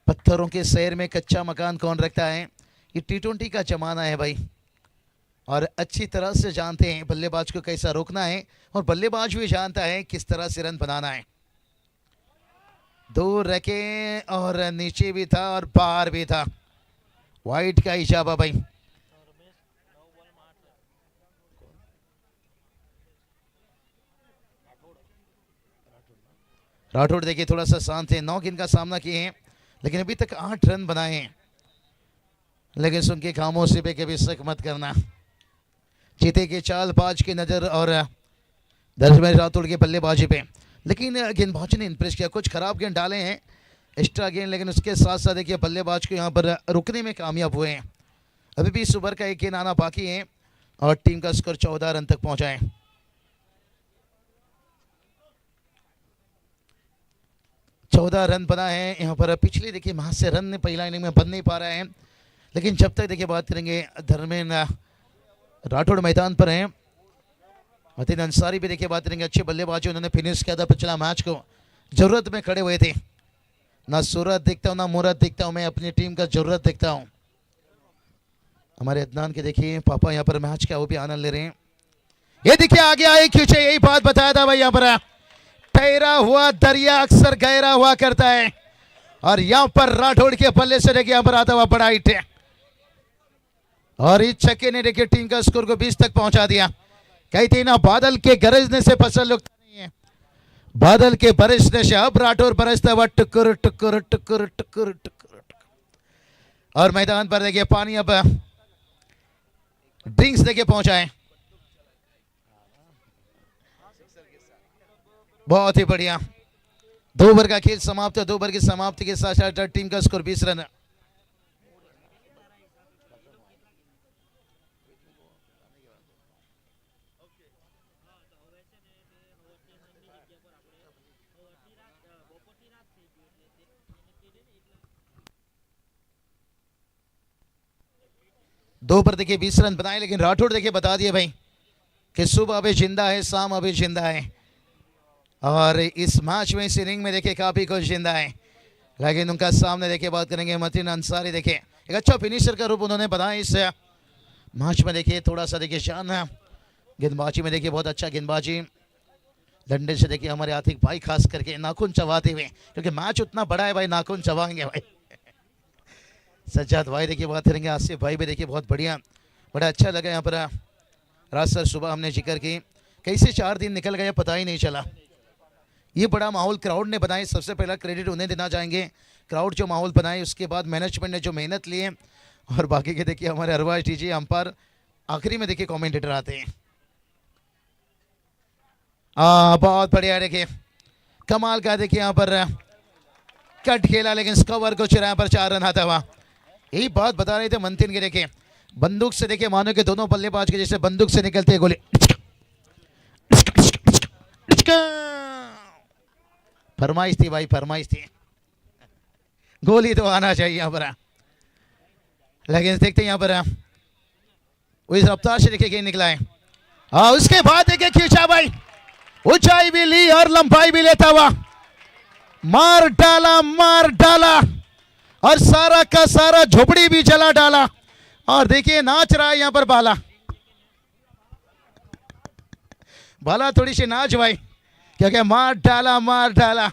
पत्थरों के शहर में कच्चा मकान कौन रखता है। ये T20 का जमाना है भाई, और अच्छी तरह से जानते हैं बल्लेबाज को कैसा रोकना है, और बल्लेबाज भी जानता है किस तरह से रन बनाना है। दूर रखे और नीचे भी था और बाहर भी था, वाइट का इशारा भाई। राठौड़ देखिए थोड़ा सा शांत है, 9 गेंद का सामना किए हैं लेकिन अभी तक 8 रन बनाए हैं। लेकिन सुनके खामोशी पे कभी शक मत करना, जीते के चालबाज की नजर और दरअसल राठौड़ के बल्लेबाजी पे। लेकिन गेंदबाजी ने इंप्रेस किया, कुछ खराब गेंद डाले हैं एक्स्ट्रा गेंद, लेकिन उसके साथ साथ देखिए बल्लेबाज को यहाँ पर रुकने में कामयाब हुए हैं। अभी भी इस ओवर का एक गेंद आना बाकी है और टीम का स्कोर 14 रन तक पहुंचा है। चौदह रन बना है यहाँ पर। पिछले देखिए वहां से रन पहला इनिंग में बन नहीं पा रहा है, लेकिन जब तक देखिए बात करेंगे धर्मेंद्र राठौड़ मैदान पर हैं, मतीन अंसारी भी देखिए बात करेंगे अच्छे बल्लेबाजी उन्होंने फिनिश किया था पिछला मैच को, जरूरत में खड़े हुए थे। ना सूरत दिखता हूँ ना मुहूर्त दिखता हूँ, मैं अपनी टीम का जरूरत दिखता हूँ। हमारे अदनान के देखिए पापा यहाँ पर मैच का वो भी आनंद ले रहे हैं। ये देखिए आगे आए क्यों, यही बात बताया था भाई, यहाँ पर ठहरा हुआ दरिया अक्सर गहरा हुआ करता है और यहाँ पर राठौड़ के बल्ले से देखिए यहाँ पर आता हुआ बड़ा हिट है और इस छक्के ने देखिए टीम का स्कोर को 20 तक पहुंचा दिया। कहते ना बादल के गरजने से फसल लुकता नहीं है, बादल के बरसने से अब राठौड़ बरसता हुआ टुकुर टुकुर टुकुर टुकुर टुकुर। और मैदान पर देखिए पानी अब ड्रिंक्स देखिए पहुंचाए, बहुत ही बढ़िया। 2 ओवर का खेल समाप्त है, 2 ओवर की समाप्ति के साथ साथ टीम का स्कोर 20 रन है। दो पर देखिए 20 रन बनाए, लेकिन राठौड़ देखिए बता दिए भाई कि सुबह अभी जिंदा है, शाम अभी जिंदा है और इस मैच में इस इनिंग में देखिए काफी कुछ जिंदा है। लेकिन उनका सामने देखिए बात करेंगे मतीन अंसारी, देखिए एक अच्छा फिनिशर का रूप उन्होंने बनाया इस मैच में। देखिए थोड़ा सा देखिए शान है गेंदबाजी में, देखिए बहुत अच्छा गेंदबाजी डंडे से देखिए हमारे आतिक भाई खास करके नाखून चबाते हुए, क्योंकि मैच उतना बड़ा है भाई, नाखून चबाएंगे भाई। सज्जाद भाई देखिए बात करेंगे, आसिफ भाई भी देखिए बहुत बढ़िया, बड़ा अच्छा लगा यहाँ पर। राज सर सुबह हमने जिक्र की कैसे 4 दिन निकल गया पता ही नहीं चला। ये बड़ा माहौल क्राउड ने बनाया, सबसे पहला क्रेडिट उन्हें देना चाहेंगे। क्राउड जो माहौल बनाए, उसके बाद मैनेजमेंट ने जो मेहनत ली है और बाकी के देखिए हमारे अरवाज डीजे अंपायर आखिरी में देखिए कमेंटेटर आते हैं। बहुत बढ़िया देखिए कमाल का देखिए यहाँ पर कट खेला, लेकिन स्कोर को चिराया पर 4 रन आता हुआ। यही बात बता रहे थे मंथिन के, देखिए बंदूक से देखिए मानो कि दोनों बल्लेबाज के जैसे बंदूक से निकलते हैं गोली, फरमाइश थी भाई, फरमाइश थी, गोली तो आना चाहिए यहाँ पर। लेकिन देखते हैं यहाँ पर इस रफ्तार से देखिए निकला है। उसके बाद देखिए खींचा भाई, ऊंचाई भी ली और लंबाई भी लेता हुआ मार डाला और सारा का सारा झोपड़ी भी जला डाला। और देखिए नाच रहा है यहाँ पर बाला थोड़ी सी नाच भाई, क्योंकि मार डाला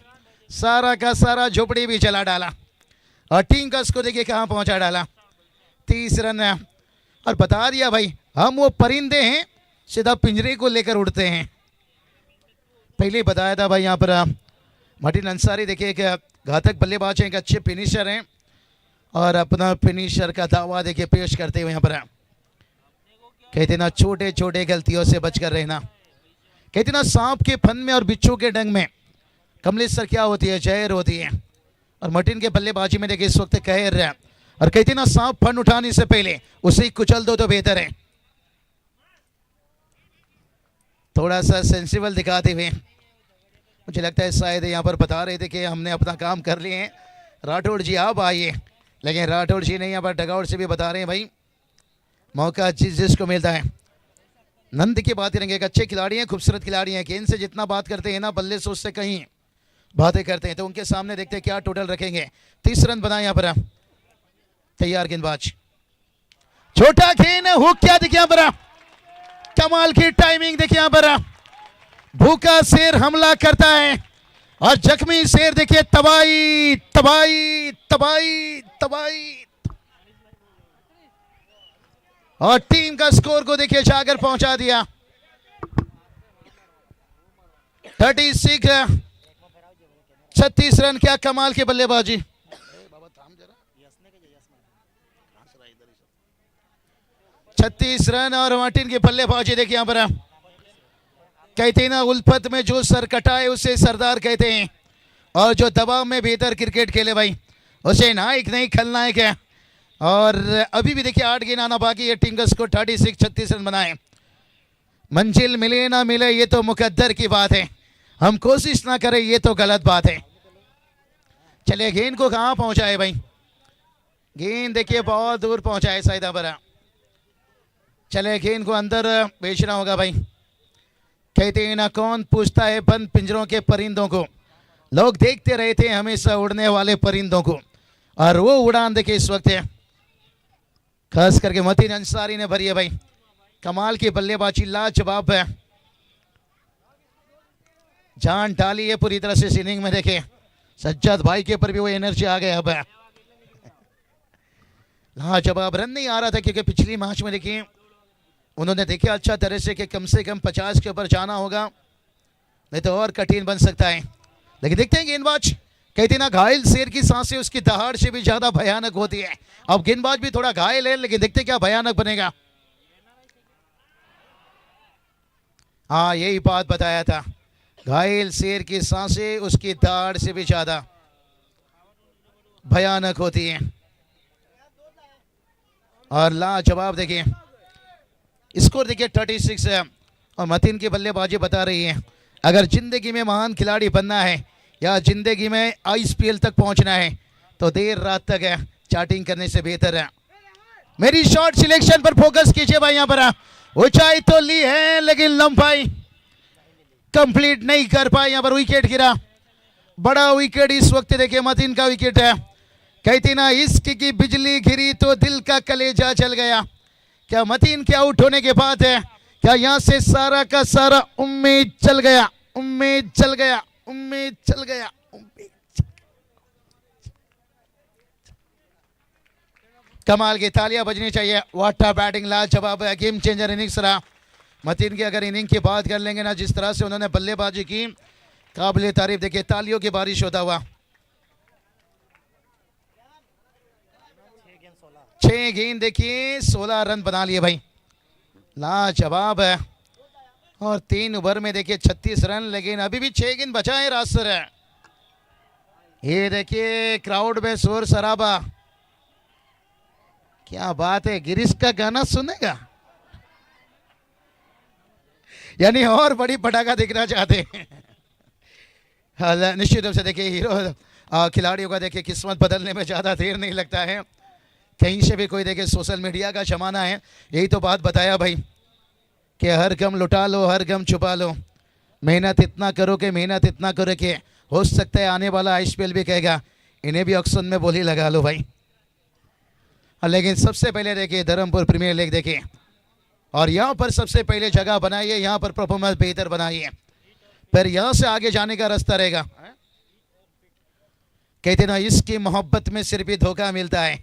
सारा का सारा झोपड़ी भी जला डाला और टीम का उसको देखिए कहां पहुंचा डाला, 30 रन। और बता दिया भाई हम वो परिंदे हैं सीधा पिंजरे को लेकर उड़ते हैं। पहले बताया था भाई यहाँ पर मतीन अंसारी देखिए एक घातक बल्लेबाज हैं, एक अच्छे फिनिशर हैं और अपना फिनिशर का दावा देखिए पेश करते हुए यहाँ पर कहते ना छोटे छोटे गलतियों से बचकर रहना। कहते ना सांप के फन में और बिच्छू के डंग में कमलेश्वर क्या होती है, जहर होती है। और मटीन के बल्लेबाजी में देखिए इस वक्त कहर है और कहते ना सांप फन उठाने से पहले उसे कुचल दो तो बेहतर है। थोड़ा सा सेंसिबल दिखाते हुए मुझे लगता है शायद यहाँ पर बता रहे थे कि हमने अपना काम कर लिए हैं, राठौड़ जी आप आइए। लेकिन राठौड़ जी ने यहाँ पर डगआउट से भी बता रहे हैं भाई मौका जिसको मिलता है। नंद की बात करेंगे, एक अच्छे खिलाड़ी हैं, खूबसूरत खिलाड़ी हैं, गेंद से जितना बात करते हैं ना बल्ले से उससे कहीं बातें करते हैं। तो उनके सामने देखते हैं क्या टोटल रखेंगे। 30 रन बनाए यहाँ पर तैयार गेंदबाज, छोटा गेंद हुक क्या देखिए यहाँ पर, कमाल की टाइमिंग देखिए यहाँ पर। भूखा शेर हमला करता है और जख्मी शेर देखिए तबाही तबाही तबाही तबाही। और टीम का स्कोर को देखिए जाकर पहुंचा दिया 36 36 रन, क्या कमाल की बल्लेबाजी। 36 रन और मार्टिन की बल्लेबाजी देखिए यहाँ पर। कहते हैं ना, उल्फत में जो सर कटाए उसे सरदार कहते हैं, और जो दबाव में बेहतर क्रिकेट खेले भाई उसे नायक नहीं खलनायक है। और अभी भी देखिए 8 गेंद आना बाकी है, टीम का स्कोर 36 रन बनाए। मंजिल मिले ना मिले ये तो मुकद्दर की बात है, हम कोशिश ना करें ये तो गलत बात है। चलिए गेंद को कहाँ पहुंचाए भाई, गेंद देखिए बहुत दूर पहुंचाए साइदा बरा। चले गेंद को अंदर भेजना होगा भाई। कहते हैं ना, कौन पूछता है बंद पिंजरों के परिंदों को, लोग देखते रहे थे हमेशा उड़ने वाले परिंदों को, और वो उड़ान देखिए इस वक्त है। खास करके मतीन अंसारी ने भरी है भाई, कमाल की बल्लेबाजी, लाजवाब है, जान डाली है पूरी तरह से इस इनिंग में। देखे सज्जाद भाई के ऊपर भी वो एनर्जी आ गया। अब लाजवाब, रन नहीं आ रहा था क्योंकि पिछली मैच में देखिए उन्होंने देखा अच्छा तरह से कि कम 50 के ऊपर जाना होगा, नहीं तो और कठिन बन सकता है। लेकिन देखते हैं गेंदबाज, कहते ना घायल शेर की सांसें उसकी दहाड़ से भी ज्यादा भयानक होती है। अब गेंदबाज भी थोड़ा घायल है, लेकिन देखते क्या भयानक बनेगा। हाँ यही बात बताया था, घायल शेर की सांसें उसकी दहाड़ से भी ज्यादा भयानक होती है। और लाजवाब देखिए स्कोर देखिए 36 है, और मतीन की बल्लेबाजी बता रही है अगर जिंदगी में महान खिलाड़ी बनना है या जिंदगी में आईपीएल तक पहुंचना है तो देर रात तक है चार्टिंग करने से बेहतर है। मेरी शॉट सिलेक्शन पर फोकस कीजिए भाई। यहां पर ऊंचाई तो ली है लेकिन लंबाई कंप्लीट नहीं कर पाए। यहां पर विकेट गिरा, बड़ा विकेट इस वक्त देखिए मतीन का विकेट है। कहती ना, इश्क की बिजली गिरी तो दिल का कलेजा जल गया। क्या मतीन के आउट होने के बाद है, क्या यहां से सारा का सारा उम्मीद चल गया, उम्मीद चल गया, उम्मीद चल गया, उम्मीद। कमाल की तालियां बजनी चाहिए, व्हाट अ बैटिंग, लाजवाब है, गेम चेंजर इनिंग्स रहा मतीन की। अगर इनिंग की बात कर लेंगे ना, जिस तरह से उन्होंने बल्लेबाजी की, काबिल तारीफ। देखिए तालियों की बारिश होता हुआ। 6 गेंद देखिए 16 रन बना लिए भाई, लाजवाब है। और 3 ओवर में देखिए 36 रन, लेकिन अभी भी 6 गेंद बचा है रास्तर है। ये देखिए क्राउड में शोर शराबा, क्या बात है। गिरीश का गाना सुनेगा, यानी और बड़ी पटाखा दिखना चाहते हैं। निश्चित रूप से देखिए हीरो खिलाड़ियों का देखिए किस्मत बदलने में ज्यादा देर नहीं लगता है। कहीं से भी कोई देखे, सोशल मीडिया का जमाना है, यही तो बात बताया भाई कि हर गम लुटा लो, हर गम छुपा लो, मेहनत इतना करो कि मेहनत इतना करो कि हो सकता है आने वाला आईपीएल भी कहेगा इन्हें भी ऑक्शन में बोली लगा लो भाई। लेकिन सबसे पहले देखिए धर्मपुर प्रीमियर लीग देखिए, और यहाँ पर सबसे पहले जगह बनाइए, यहाँ पर परफॉर्मेंस बेहतर बनाइए, फिर यहाँ से आगे जाने का रास्ता रहेगा। कहते ना, इसकी मोहब्बत में सिर्फ ही धोखा मिलता है,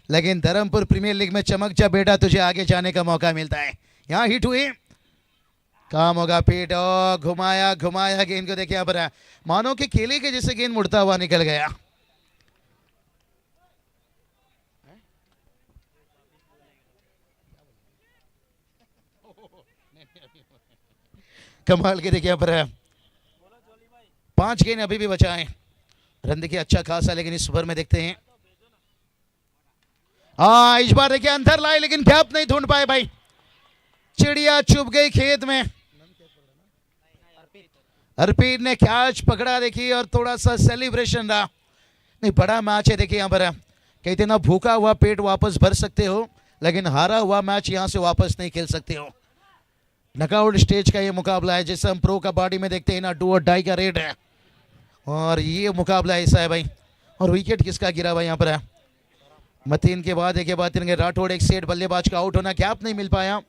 लेकिन धर्मपुर प्रीमियर लीग में चमक जा बेटा, तुझे आगे जाने का मौका मिलता है। यहाँ हिट हुई, काम होगा पीठ, और घुमाया घुमाया गेंद को देखिए, अब मानो कि केले के जैसे गेंद मुड़ता हुआ निकल गया। कमाल के देखिए अब 5 गेंद अभी भी बचा है, रन देखिए अच्छा खासा, लेकिन इस ओवर में देखते हैं। हाँ इस बार देखिए अंदर लाए, लेकिन गैप नहीं ढूंढ पाए भाई, चिड़िया चुप गई खेत में। अर्पित ने कैच पकड़ा देखिए, और थोड़ा सा सेलिब्रेशन रहा। नहीं बड़ा मैच है देखिए यहाँ पर, कहते ना भूखा हुआ पेट वापस भर सकते हो, लेकिन हारा हुआ मैच यहाँ से वापस नहीं खेल सकते हो। नॉकआउट स्टेज का ये मुकाबला है, जैसे हम प्रो कबड्डी में देखते हैं ना, डू और डाई का रेट है, और ये मुकाबला ऐसा है भाई। और विकेट किसका गिरा भाई यहाँ पर, मतीन के बाद एक बात करेंगे, राठौड़ एक सेट बल्लेबाज का आउट होना, गैप नहीं मिल पाया,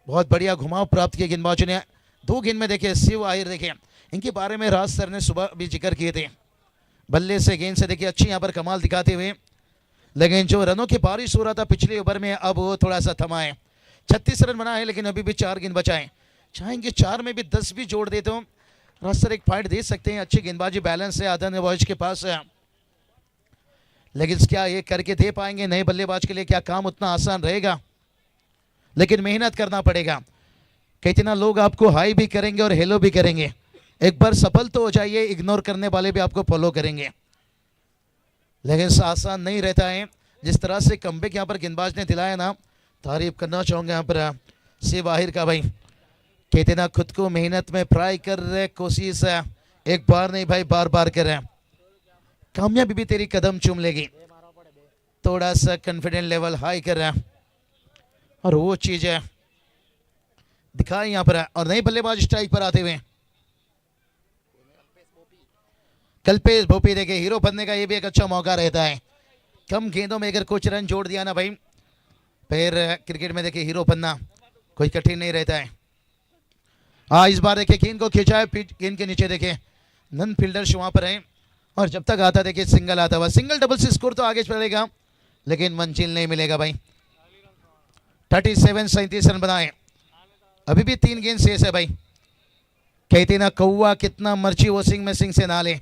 बहुत बढ़िया घुमाव प्राप्त किया गेंदबाजों ने। 2 गेंद में देखिए शिव आहिर देखिए, इनके बारे में राज सर ने सुबह भी जिक्र किए थे, बल्ले से गेंद से देखिए अच्छी यहाँ पर कमाल दिखाते हुए, लेकिन जो रनों की बारिश हो रहा था पिछले ओवर में, अब वो थोड़ा सा थमा है। 36 रन बना है, लेकिन अभी भी 4 गेंद बचाए, चाहेंगे 4 में भी 10 भी जोड़ देते हो रास्तर एक पॉइंट दे सकते हैं, अच्छी गेंदबाजी बैलेंस है आदन वॉइस के पास है, लेकिन क्या ये करके दे पाएंगे नए बल्लेबाज के लिए? क्या काम उतना आसान रहेगा? लेकिन मेहनत करना पड़ेगा। कितना लोग आपको हाई भी करेंगे और हेलो भी करेंगे, एक बार सफल तो हो जाइए, इग्नोर करने वाले भी आपको फॉलो करेंगे, लेकिन आसान नहीं रहता है। जिस तरह से कमबैक यहाँ पर गेंदबाज ने दिलाया ना, तारीफ करना चाहूंगा यहाँ पर शिव आहिर का भाई। कहते ना खुद को मेहनत में ट्राई कर रहे, कोशिश है, एक बार नहीं भाई बार बार कर रहे, कामयाबी भी तेरी कदम चूम लेगी। थोड़ा सा कॉन्फिडेंस लेवल हाई कर रहा है और वो चीज है दिखाई यहाँ पर है। और नई बल्लेबाज स्ट्राइक पर आते हुए कल्पेश भोपी, देखे हीरो बनने का ये भी एक अच्छा मौका रहता है। कम गेंदों में अगर कुछ रन जोड़ दिया ना भाई, फिर क्रिकेट में देखिए हीरो बनना कोई कठिन नहीं रहता है। इस बार देखिए गेंद को खींचा है, गेंद के नीचे देखे नन फील्डर्स वहां पर है, और जब तक आता देखिए सिंगल आता हुआ, सिंगल डबल से स्कोर तो आगे चलेगा लेकिन मंजिल नहीं मिलेगा भाई। 37 रन बनाए, अभी भी 3 गेंद शेष है भाई। कहते ना कौवा कितना मर्जी वॉशिंग मशीन से ना ले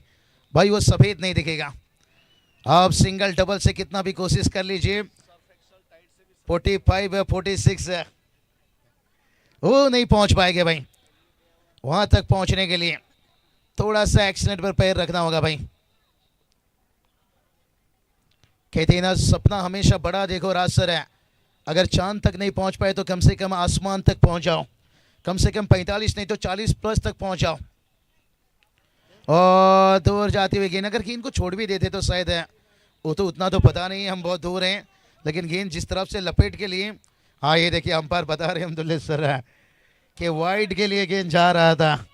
भाई, वो सफेद नहीं दिखेगा। आप सिंगल डबल से कितना भी कोशिश कर लीजिए, 45 है 46 है, वो नहीं पहुंच पाएंगे भाई। वहां तक पहुंचने के लिए थोड़ा सा एक्सीडेंट पर पैर रखना होगा भाई। कहते ना सपना हमेशा बड़ा देखो रास्तर है, अगर चांद तक नहीं पहुंच पाए तो कम से कम आसमान तक पहुंच जाओ, कम से कम 45 नहीं तो 40 प्लस तक पहुंच जाओ। और दूर जाती हुई गेंद, अगर गेंद को छोड़ भी देते तो शायद है, वो तो उतना तो पता नहीं, हम बहुत दूर हैं, लेकिन गेंद जिस तरफ से लपेट के लिए, हाँ ये देखिए अंपायर बता रहे अब्दुल्ला सर कि वाइड के लिए गेंद जा रहा था।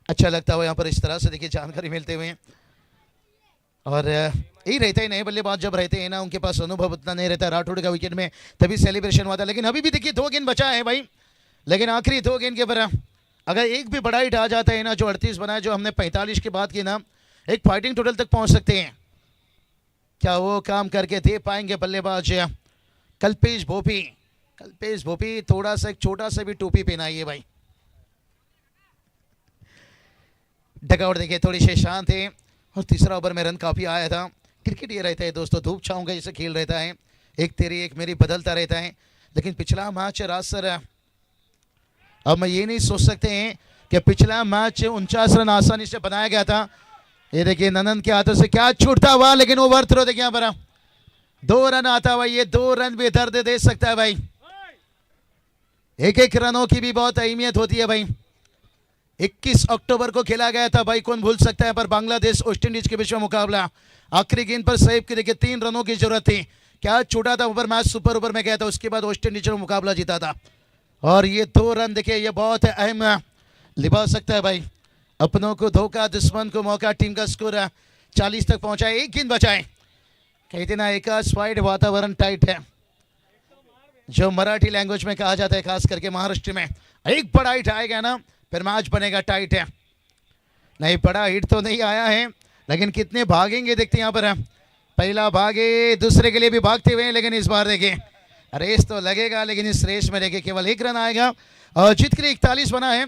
अच्छा लगता हुआ यहाँ पर इस तरह से देखिए जानकारी मिलते हुए। और यही रहता है नए बल्लेबाज जब रहते हैं ना, उनके पास अनुभव उतना नहीं रहता। राठौड़ का विकेट में तभी सेलिब्रेशन हुआ था, लेकिन अभी भी देखिए 2 गेंद बचा है भाई, लेकिन आखिरी 2 गेंद के ऊपर अगर एक भी बड़ा हिट आ जाता है ना, जो 38 बनाए जो हमने 45 के बाद की ना, एक फाइटिंग टोटल तक पहुंच सकते हैं। क्या वो काम करके दे पाएंगे बल्लेबाज कल्पेश भोपी? कल्पेश भोपी थोड़ा सा एक छोटा सा भी टोपी पहनाइए भाई। डगआउट देखिए थोड़ी सी शांत है, और तीसरा ओवर में रन काफी आया था। क्रिकेट ये रहता है दोस्तों, धूप छाऊं का जैसे खेल रहता है, एक तेरी एक मेरी बदलता रहता है। लेकिन पिछला मैच राजसर, अब मैं ये नहीं सोच सकते हैं कि पिछला मैच 49 रन आसानी से बनाया गया था। ये देखिए ननन के हाथों से क्या छूटता हुआ, लेकिन ओवर थ्रो देखिए यहाँ पर 2 रन आता हुआ, ये 2 रन भी दर्द दे सकता है भाई। एक रनों की भी बहुत अहमियत होती है भाई। 21 अक्टूबर को खेला गया था भाई, कौन भूल सकता है, पर बांग्लादेश वेस्ट इंडीज के बीच में मुकाबला, आखिरी गेंद पर सैफ की देखिए 3 रनों की जरूरत थी, क्या छूटा था ओवर, मैच सुपर ओवर में गया था, उसके बाद वेस्ट इंडीज ने मुकाबला जीता था। और ये 2 रन देखिए ये बहुत अहम लिबा सकता है भाई। अपनों को धोखा, दुश्मन को मौका, टीम का स्कोर 40 तक पहुंचा है, 1 गेंद बचाए। कहते ना एक स्वाइड वातावरण टाइट है, जो मराठी लैंग्वेज में कहा जाता है, खास करके महाराष्ट्र में। एक बड़ा हिट आएगा ना फिर मैच बनेगा टाइट है। नहीं बड़ा हिट तो नहीं आया है, लेकिन कितने भागेंगे देखते हैं यहाँ पर। पहला भागे, दूसरे के लिए भी भागते हुए, लेकिन इस बार देखिए रेस तो लगेगा, लेकिन इस रेस में देखिए केवल 1 रन आएगा। और जीत के लिए 41 बना है,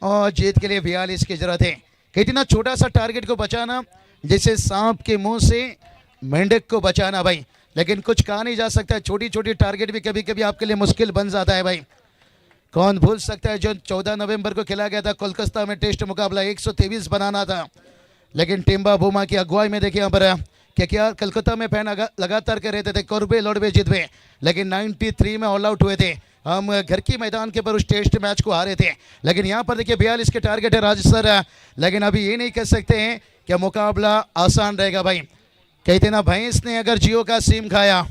और जीत के लिए 42 की जरूरत है। कितना छोटा सा टारगेट को बचाना, जैसे सांप के मुंह से मेंढक को बचाना भाई, लेकिन कुछ कहा नहीं जा सकता। छोटी छोटी टारगेट भी कभी कभी आपके लिए मुश्किल बन जाता है भाई। कौन भूल सकता है जो 14 नवंबर को खेला गया था कोलकाता में टेस्ट मुकाबला, 123 बनाना था, लेकिन टिम्बा बुमा की अगुवाई में देखिए यहाँ पर क्या कलकत्ता में फैन लगातार कर रहे थे, कोरबे लौड़वे जितवे, लेकिन 93 में ऑल आउट हुए थे। हम घर की मैदान के ऊपर उस टेस्ट मैच को हारे थे, लेकिन यहाँ पर देखिए 42 के टारगेट है राजसर। लेकिन अभी ये नहीं कह सकते हैं कि मुकाबला आसान रहेगा भाई। कहते ना भैंस ने अगर जियो का सिम खाया,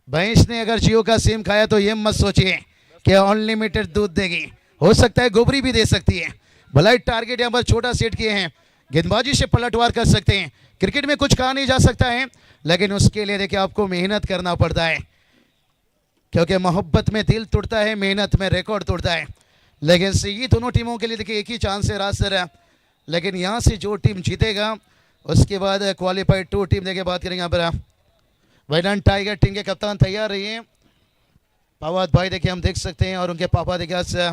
भैंस ने अगर जियो का सिम खाया तो ये मत सोचिए कि अनलिमिटेड दूध देगी, हो सकता है गोबरी भी दे सकती है। भलाई टारगेट यहाँ पर छोटा सेट किए हैं, गेंदबाजी से पलटवार कर सकते हैं। क्रिकेट में कुछ कहा नहीं जा सकता है, लेकिन उसके लिए देखिए आपको मेहनत करना पड़ता है, क्योंकि मोहब्बत में दिल टूटता है, मेहनत में रिकॉर्ड टूटता है। लेकिन से ये दोनों टीमों के लिए देखिए एक ही चांस है राजसर, लेकिन यहाँ से जो टीम जीतेगा उसके बाद क्वालिफाइड 2 टीम देखिए बात करेंगे यहाँ पर। वाइनाड टाइगर टीम के कप्तान तैयार रही हैं, फवाद भाई देखिए हम देख सकते हैं, और उनके पापा देखिए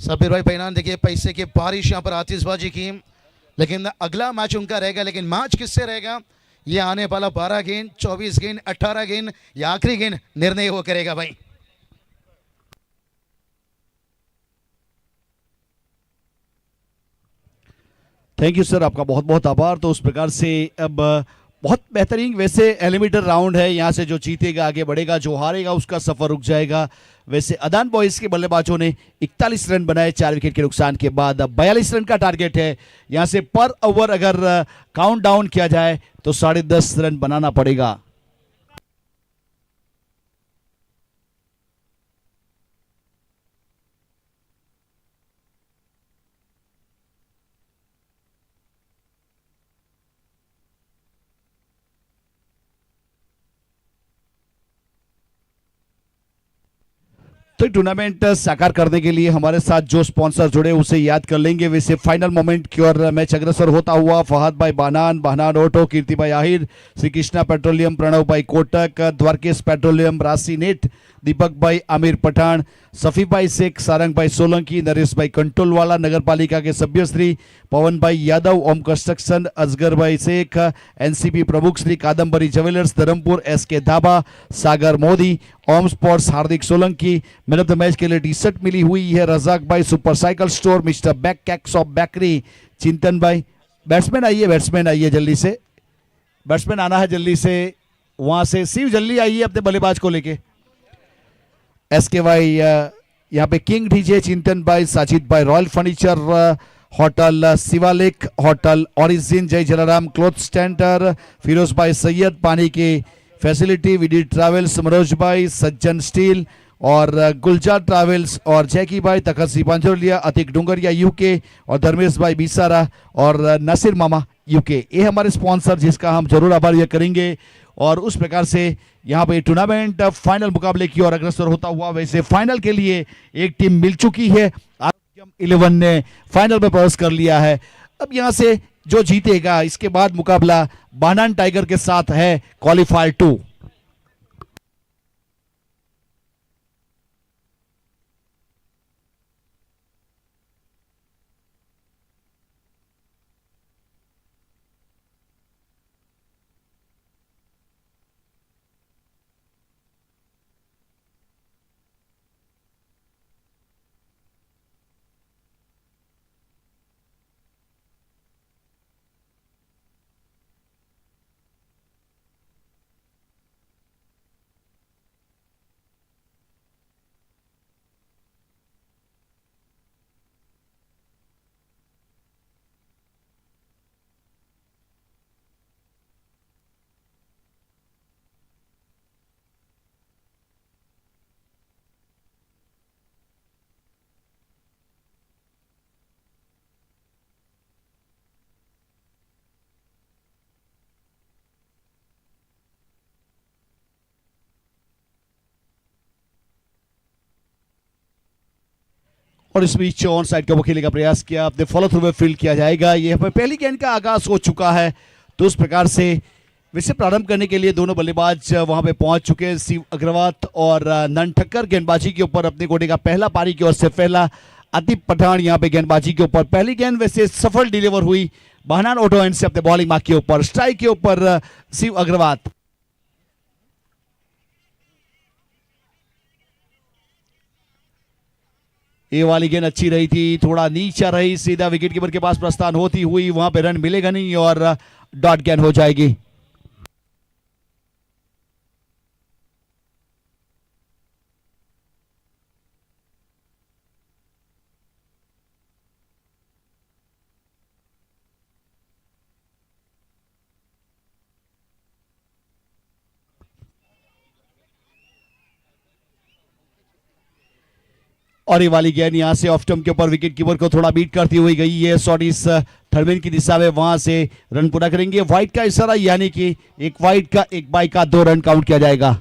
सबीर भाई पैनान देखिए पैसे की बारिश यहाँ पर आतिशबाजी की, लेकिन अगला मैच उनका रहेगा, लेकिन मैच किससे रहेगा ये आने वाला 12 गेंद 24 गेंद 18 गेंद या आखिरी गेंद निर्णय वो करेगा भाई। थैंक यू सर, आपका बहुत बहुत आभार। तो उस प्रकार से अब बहुत बेहतरीन वैसे एलिमिनेटर राउंड है, यहाँ से जो जीतेगा आगे बढ़ेगा, जो हारेगा उसका सफर रुक जाएगा। वैसे अदान बॉयज के बल्लेबाजों ने 41 रन बनाए 4 विकेट के नुकसान के बाद। अब 42 रन का टारगेट है, यहाँ से पर ओवर अगर काउंट डाउन किया जाए तो 10.5 रन बनाना पड़ेगा। तो टूर्नामेंट साकार करने के लिए हमारे साथ जो स्पॉन्सर जुड़े उसे याद कर लेंगे। वैसे फाइनल मोमेंट की ओर मैच अग्रसर होता हुआ फहद भाई बानान ऑटो, कीर्ति भाई आहिर, श्री कृष्णा पेट्रोलियम, प्रणव भाई कोटक, द्वारकेश पेट्रोलियम, राशि नेट, दीपक भाई आमिर पठान, सफी भाई शेख, सारंग भाई सोलंकी, नरेश भाई कंटोलवाला, नगर पालिका के सभ्यश्री, पवन भाई यादव, ओम कंस्ट्रक्शन, असगर भाई शेख, एनसीपी प्रमुख Shri Kadambari jewellers Dharampur, SK dhaba, Sagar Modi, Om sports Hardik Solanki. Man of the match के लिए टी शर्ट मिली हुई है रजाक भाई, super cycle store, mister bake cakes of bakery, Chintan भाई। बैट्समैन आइए जल्दी से, बैट्समैन आना है जल्दी से वहां से। शिव जल्दी आइए अपने बल्लेबाज को लेके। एसके भाई यहाँ पे किंग डीजे, चिंतन भाई, साजिद भाई, royal furniture, hotel Shivalik, hotel origin, जय जलाराम क्लोथ स्टैंडर, फिरोज भाई सैयद, पानी की फैसिलिटी, विडी ट्रैवल्स, मनोज भाई, सज्जन स्टील और गुलजार ट्रैवल्स, और जैकी भाई, तखत पांचोलिया, अतिक डूंगरिया यूके, और धर्मेश भाई बीसारा और नसीर मामा यूके। ये हमारे स्पॉन्सर जिसका हम जरूर आभार व्यक्त करेंगे। और उस प्रकार से यहाँ पे टूर्नामेंट फाइनल मुकाबले की ओर अग्रसर होता हुआ। वैसे फाइनल के लिए एक टीम मिल चुकी है, आरोग्यम 11 ने फाइनल में प्रवेश कर लिया है। अब यहाँ से जो जीतेगा इसके बाद मुकाबला बानान टाइगर के साथ है क्वालिफायर 2। और इस बीच ऑन साइड के ऊपर खेलने का प्रयास किया, अपने फॉलो थ्रू में फील्ड किया जाएगा। ये पहली गेंद का आगाज हो चुका है। तो उस प्रकार से वैसे प्रारंभ करने के लिए दोनों बल्लेबाज वहां पे पहुंच चुके हैं। शिव अग्रवाल और नन ठक्कर गेंदबाजी के ऊपर अपने कोटे का पहला पारी की ओर से पहला। आतिफ पठान यहाँ पे गेंदबाजी के ऊपर पहली गेंद वैसे सफल डिलीवर हुई बहनान ऑटो एंड से अपने बॉलिंग मार्क के ऊपर। स्ट्राइक के ऊपर शिव अग्रवाल। ये वाली गेंद अच्छी रही थी, थोड़ा नीचा रही, सीधा विकेट कीपर के पास प्रस्थान होती हुई, वहां पे रन मिलेगा नहीं और डॉट गेंद हो जाएगी। और ये वाली गेंद यहां से ऑफ स्टंप के ऊपर विकेट कीपर को थोड़ा बीट करती हुई गई है। शॉट इस थर्डमैन की दिशा में, वहां से रन पूरा करेंगे। वाइड का इशारा, यानी कि एक वाइड का एक बाई का 2 रन काउंट किया जाएगा।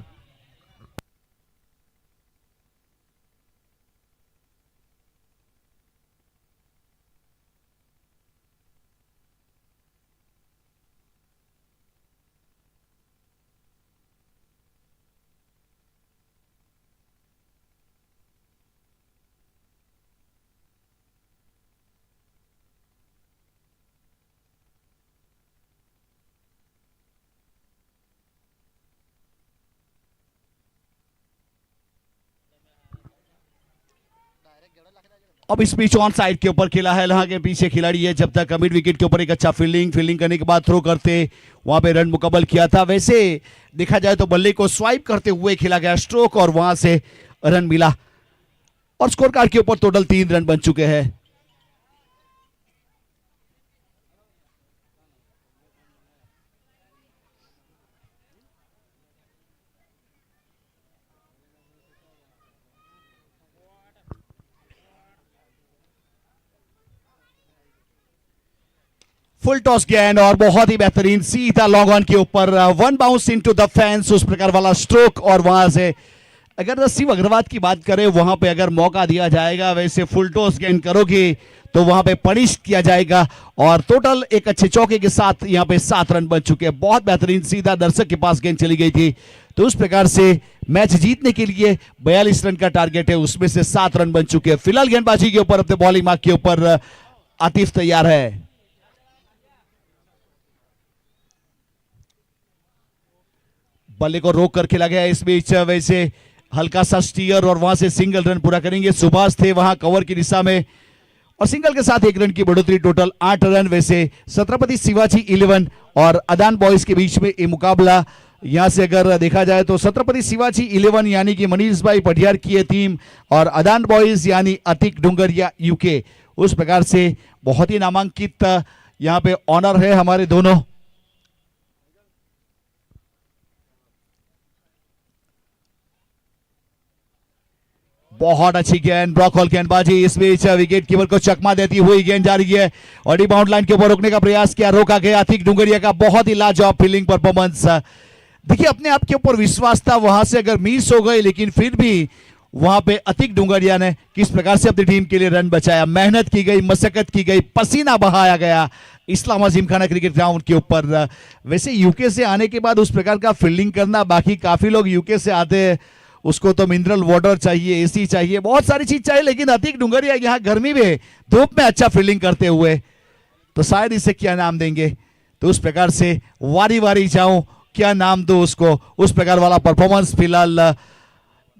अब इस बीच ऑन साइड के ऊपर खेला है, यहाँ के पीछे खिलाड़ी है, जब तक मिड विकेट के ऊपर एक अच्छा फील्डिंग करने के बाद थ्रो करते वहां पे रन मुकम्मल किया था। वैसे देखा जाए तो बल्ले को स्वाइप करते हुए खेला गया स्ट्रोक और वहां से रन मिला और स्कोर कार्ड के ऊपर टोटल 3 रन बन चुके हैं। फुल टॉस गेंद और बहुत ही बेहतरीन सीधा लॉन्ग ऑन के ऊपर one bounce into the fans, उस प्रकार वाला स्ट्रोक और वहां से अगर नसीब अग्रवाल की बात करें वहां पे अगर मौका दिया जाएगा वैसे फुल टॉस गेंद करोगे तो वहां पे पनिश किया जाएगा और टोटल एक अच्छे चौके के साथ यहां पे 7 रन बन चुके हैं। बहुत बेहतरीन सीधा दर्शक के पास गेंद चली गई थी, तो उस प्रकार से मैच जीतने के लिए 42 रन का टारगेट है, उसमें से 7 रन बन चुके हैं। फिलहाल गेंदबाजी के ऊपर अपने बॉलिंग मार्क के ऊपर आतिफ तैयार है। बल्ले को रोक कर खेला गया इस बीच, वैसे हल्का सा स्टीयर और वहां से सिंगल रन पूरा करेंगे। सुभाष थे वहां कवर की दिशा में और सिंगल के साथ 1 रन की बढ़ोतरी, टोटल 8 रन। वैसे छत्रपति शिवाजी 11 और अदान बॉयज के बीच में ये मुकाबला यहां से अगर देखा जाए तो छत्रपति शिवाजी 11 यानी कि मनीष भाई पटियार की टीम और अदान बॉयज यानी अतिक डुंगरिया यूके, उस प्रकार से बहुत ही नामांकित यहां पे ऑनर है हमारे दोनों। बहुत अच्छी गेंद, ब्लॉक हॉल गेंदबाजी, इस बीच विकेट कीपर को चकमा देती हुई गेंद जा रही है और बाउंड लाइन के ऊपर रोकने का प्रयास किया, रोका गया। अतिक डुंगरिया का बहुत ही लाजवाब फील्डिंग परफॉर्मेंस। देखिए अपने आप के ऊपर विश्वास था, वहां से अगर मिस हो गई लेकिन फिर भी वहां पे अतिक डुंगरिया ने किस प्रकार से अपनी टीम के लिए रन बचाया। मेहनत की गई, मशक्कत की गई, पसीना बहाया गया इस्लाम अजीम खाना क्रिकेट ग्राउंड के ऊपर। वैसे यूके से आने के बाद उस प्रकार का फील्डिंग करना, बाकी काफी लोग यूके से आते हैं उसको तो मिनरल वाटर चाहिए, एसी चाहिए, बहुत सारी चीज चाहिए, लेकिन अतिक डुंगरिया यहाँ गर्मी में धूप में अच्छा फील्डिंग करते हुए तो शायद इसे क्या नाम देंगे, तो उस प्रकार से वारी वारी जाऊं क्या नाम दो उसको, उस प्रकार वाला परफॉर्मेंस फिलहाल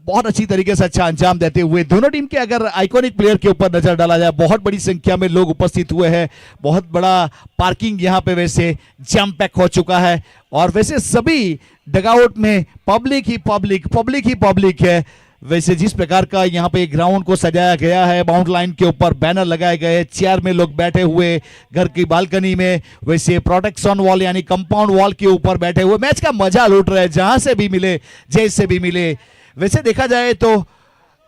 बहुत अच्छी तरीके से अच्छा अंजाम देते हुए दोनों टीम के अगर आइकॉनिक प्लेयर के ऊपर नजर डाला जाए, बहुत बड़ी संख्या में लोग उपस्थित हुए हैं, बहुत बड़ा पार्किंग यहाँ पे वैसे जैम पैक हो चुका है और वैसे सभी डगआउट में पब्लिक ही पब्लिक है। वैसे जिस प्रकार का यहाँ पे ग्राउंड को सजाया गया है, बाउंड लाइन के ऊपर बैनर लगाए गए, चेयर में लोग बैठे हुए, घर की बालकनी में वैसे प्रोटेक्शन वॉल यानी कंपाउंड वॉल के ऊपर बैठे हुए मैच का मजा लूट रहे हैं, जहां से भी मिले जैसे भी मिले। वैसे देखा जाए तो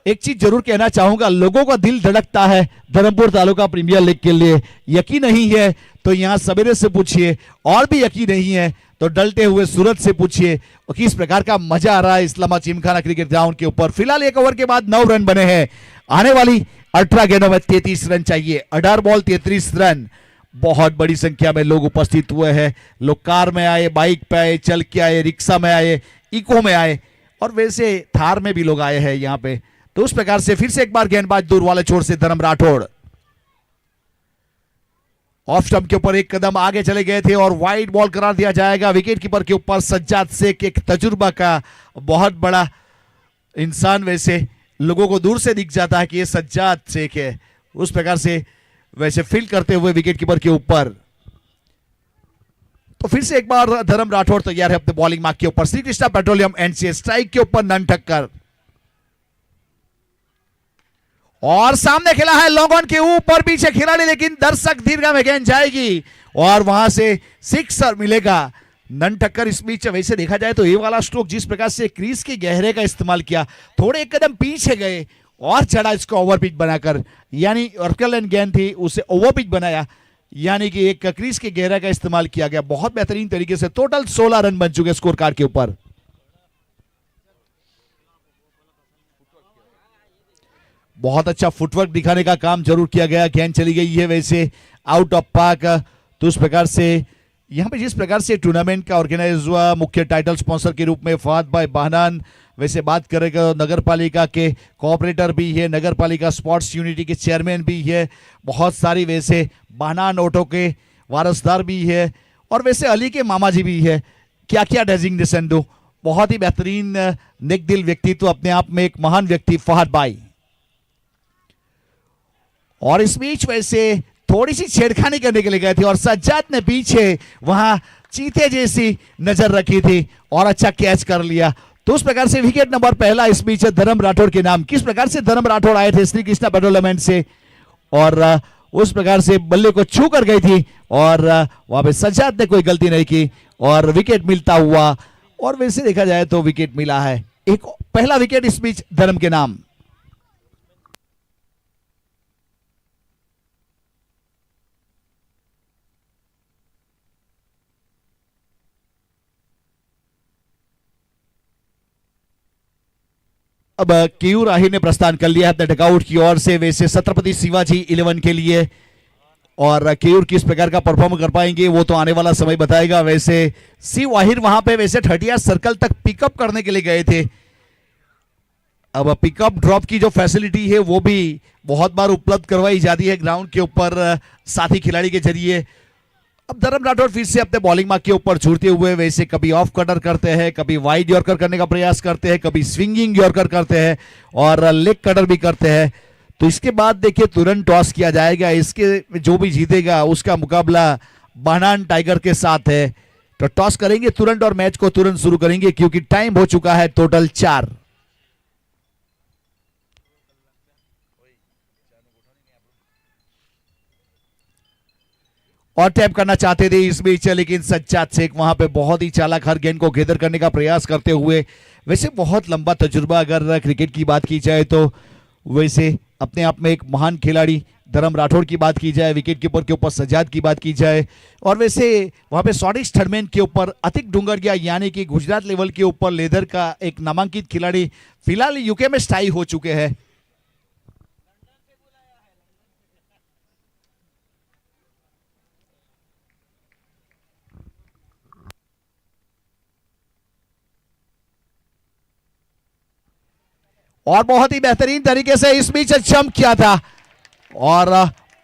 एक चीज जरूर कहना चाहूंगा, लोगों का दिल धड़कता है धर्मपुर तालुका प्रीमियर लीग के लिए। यकीन नहीं है तो यहां सवेरे से पूछिए, और भी यकीन नहीं है तो डलते हुए सूरत से पूछिए किस प्रकार का मजा आ रहा है इस्लामा चिमखाना क्रिकेट ग्राउंड के ऊपर। फिलहाल 1 ओवर के बाद 9 रन बने हैं, आने वाली 18 गेंदों में 33 रन चाहिए, 18 बॉल 33 रन। बहुत बड़ी संख्या में लोग उपस्थित हुए हैं, लोग कार में आए, बाइक पे आए, चल के आए, रिक्शा में आए, इको में आए और वैसे थार में भी लोग आए हैं यहाँ पे। तो उस प्रकार से फिर से एक बार गेंदबाज दूर वाले छोर से धर्म राठौड़ ऑफ स्टंप के ऊपर एक कदम आगे चले गए थे और वाइड बॉल करार दिया जाएगा विकेट कीपर के ऊपर। सज्जाद शेख एक तजुर्बा का बहुत बड़ा इंसान, वैसे लोगों को दूर से दिख जाता है कि ये सज्जाद शेख है, उस प्रकार से वैसे फील्ड करते हुए विकेट कीपर के ऊपर। तो फिर से एक बार धर्म राठौड़ तैयार है अपने बॉलिंग मार्क के ऊपर। Shri Krishna petroleum NCA strike के ऊपर नन ठक्कर और सामने खेला है लॉन्ग ऑन के ऊपर पीछे खिलाड़ी, लेकिन दर्शक दीर्घा में गेंद जाएगी और वहां से सिक्सर मिलेगा। नन टक्कर इस बीच वैसे देखा जाए तो ये वाला स्ट्रोक जिस प्रकार से क्रीज के गहरे का इस्तेमाल किया, थोड़े एक कदम पीछे गए और चढ़ा इसको ओवर पिच बनाकर, यानी ऑर्कल गेंद थी उसे ओवर पिच बनाया, यानी कि एक क्रीज के गहरे का इस्तेमाल किया गया बहुत बेहतरीन तरीके से। टोटल 16 रन बन चुके स्कोर कार्ड के ऊपर। बहुत अच्छा फुटवर्क दिखाने का काम जरूर किया गया, गेंद चली गई है वैसे आउट ऑफ पार्क। तो उस प्रकार से यहां पे जिस प्रकार से टूर्नामेंट का ऑर्गेनाइज हुआ, मुख्य टाइटल स्पॉन्सर के रूप में फहद भाई बहनान, वैसे बात करेगा नगर पालिका के कोऑपरेटर भी है, नगर पालिका स्पोर्ट्स यूनिटी के चेयरमैन भी है, बहुत सारी वैसे बहनान ऑटो के वारसदार भी है और वैसे अली के मामा जी भी है। क्या क्या डेजिग्नेशन दो, बहुत ही बेहतरीन नेक दिल व्यक्तित्व, अपने आप में एक महान व्यक्ति फहद भाई। और इस बीच वैसे थोड़ी सी छेड़खानी करने के लिए गए थे और सज्जाद ने पीछे वहां चीते जैसी नजर रखी थी और अच्छा कैच कर लिया। तो उस प्रकार से विकेट नंबर पहला इस बीच धर्म राठौड़ के नाम। किस प्रकार से धर्म राठौड़ आए थे श्री कृष्णा पेट्रोलियम से और उस प्रकार से बल्ले को छू कर गई थी और वहां पे सज्जाद ने कोई गलती नहीं की और विकेट मिलता हुआ। और वैसे देखा जाए तो विकेट मिला है, एक पहला विकेट इस बीच धर्म के नाम। अब केयूर आहिर ने प्रस्थान कर लिया अपने डकआउट की ओर से वैसे छत्रपति शिवाजी 11 के लिए। और केयूर किस प्रकार का परफॉर्म कर पाएंगे वो तो आने वाला समय बताएगा। वैसे शिव आहिर वहां पे वैसे 30 सर्कल तक पिकअप करने के लिए गए थे। अब पिकअप ड्रॉप की जो फैसिलिटी है वो भी बहुत बार उपलब्ध करवाई जाती है ग्राउंड के ऊपर साथी खिलाड़ी के जरिए। अब धर्म राठौड़ फिर से अपने बॉलिंग मार्क के ऊपर छूटते हुए वैसे कभी ऑफ कटर करते हैं, कभी वाइड यॉर्कर करने का प्रयास करते हैं, कभी स्विंगिंग यॉर्कर करते हैं और लेग कटर भी करते हैं। तो इसके बाद देखिए तुरंत टॉस किया जाएगा। इसके जो भी जीतेगा उसका मुकाबला बनान टाइगर के साथ है। तो टॉस करेंगे तुरंत और मैच को तुरंत शुरू करेंगे क्योंकि टाइम हो चुका है टोटल 4। और टैप करना चाहते थे इस बीच लेकिन सज्जाद शेख वहां पे बहुत ही चालाक हर गेंद को घेदर करने का प्रयास करते हुए। वैसे बहुत लंबा तजुर्बा अगर क्रिकेट की बात की जाए तो वैसे अपने आप में एक महान खिलाड़ी धर्म राठौड़ की बात की जाए, विकेट कीपर के ऊपर सज्जाद की बात की जाए और वैसे वहां पे सॉडिश थर्डमैन के ऊपर अतिक डुंगरिया यानी कि गुजरात लेवल के ऊपर लेदर का एक नामांकित खिलाड़ी फिलहाल यूके में स्थायी हो चुके हैं। और बहुत ही बेहतरीन तरीके से इस बीच जंप किया था और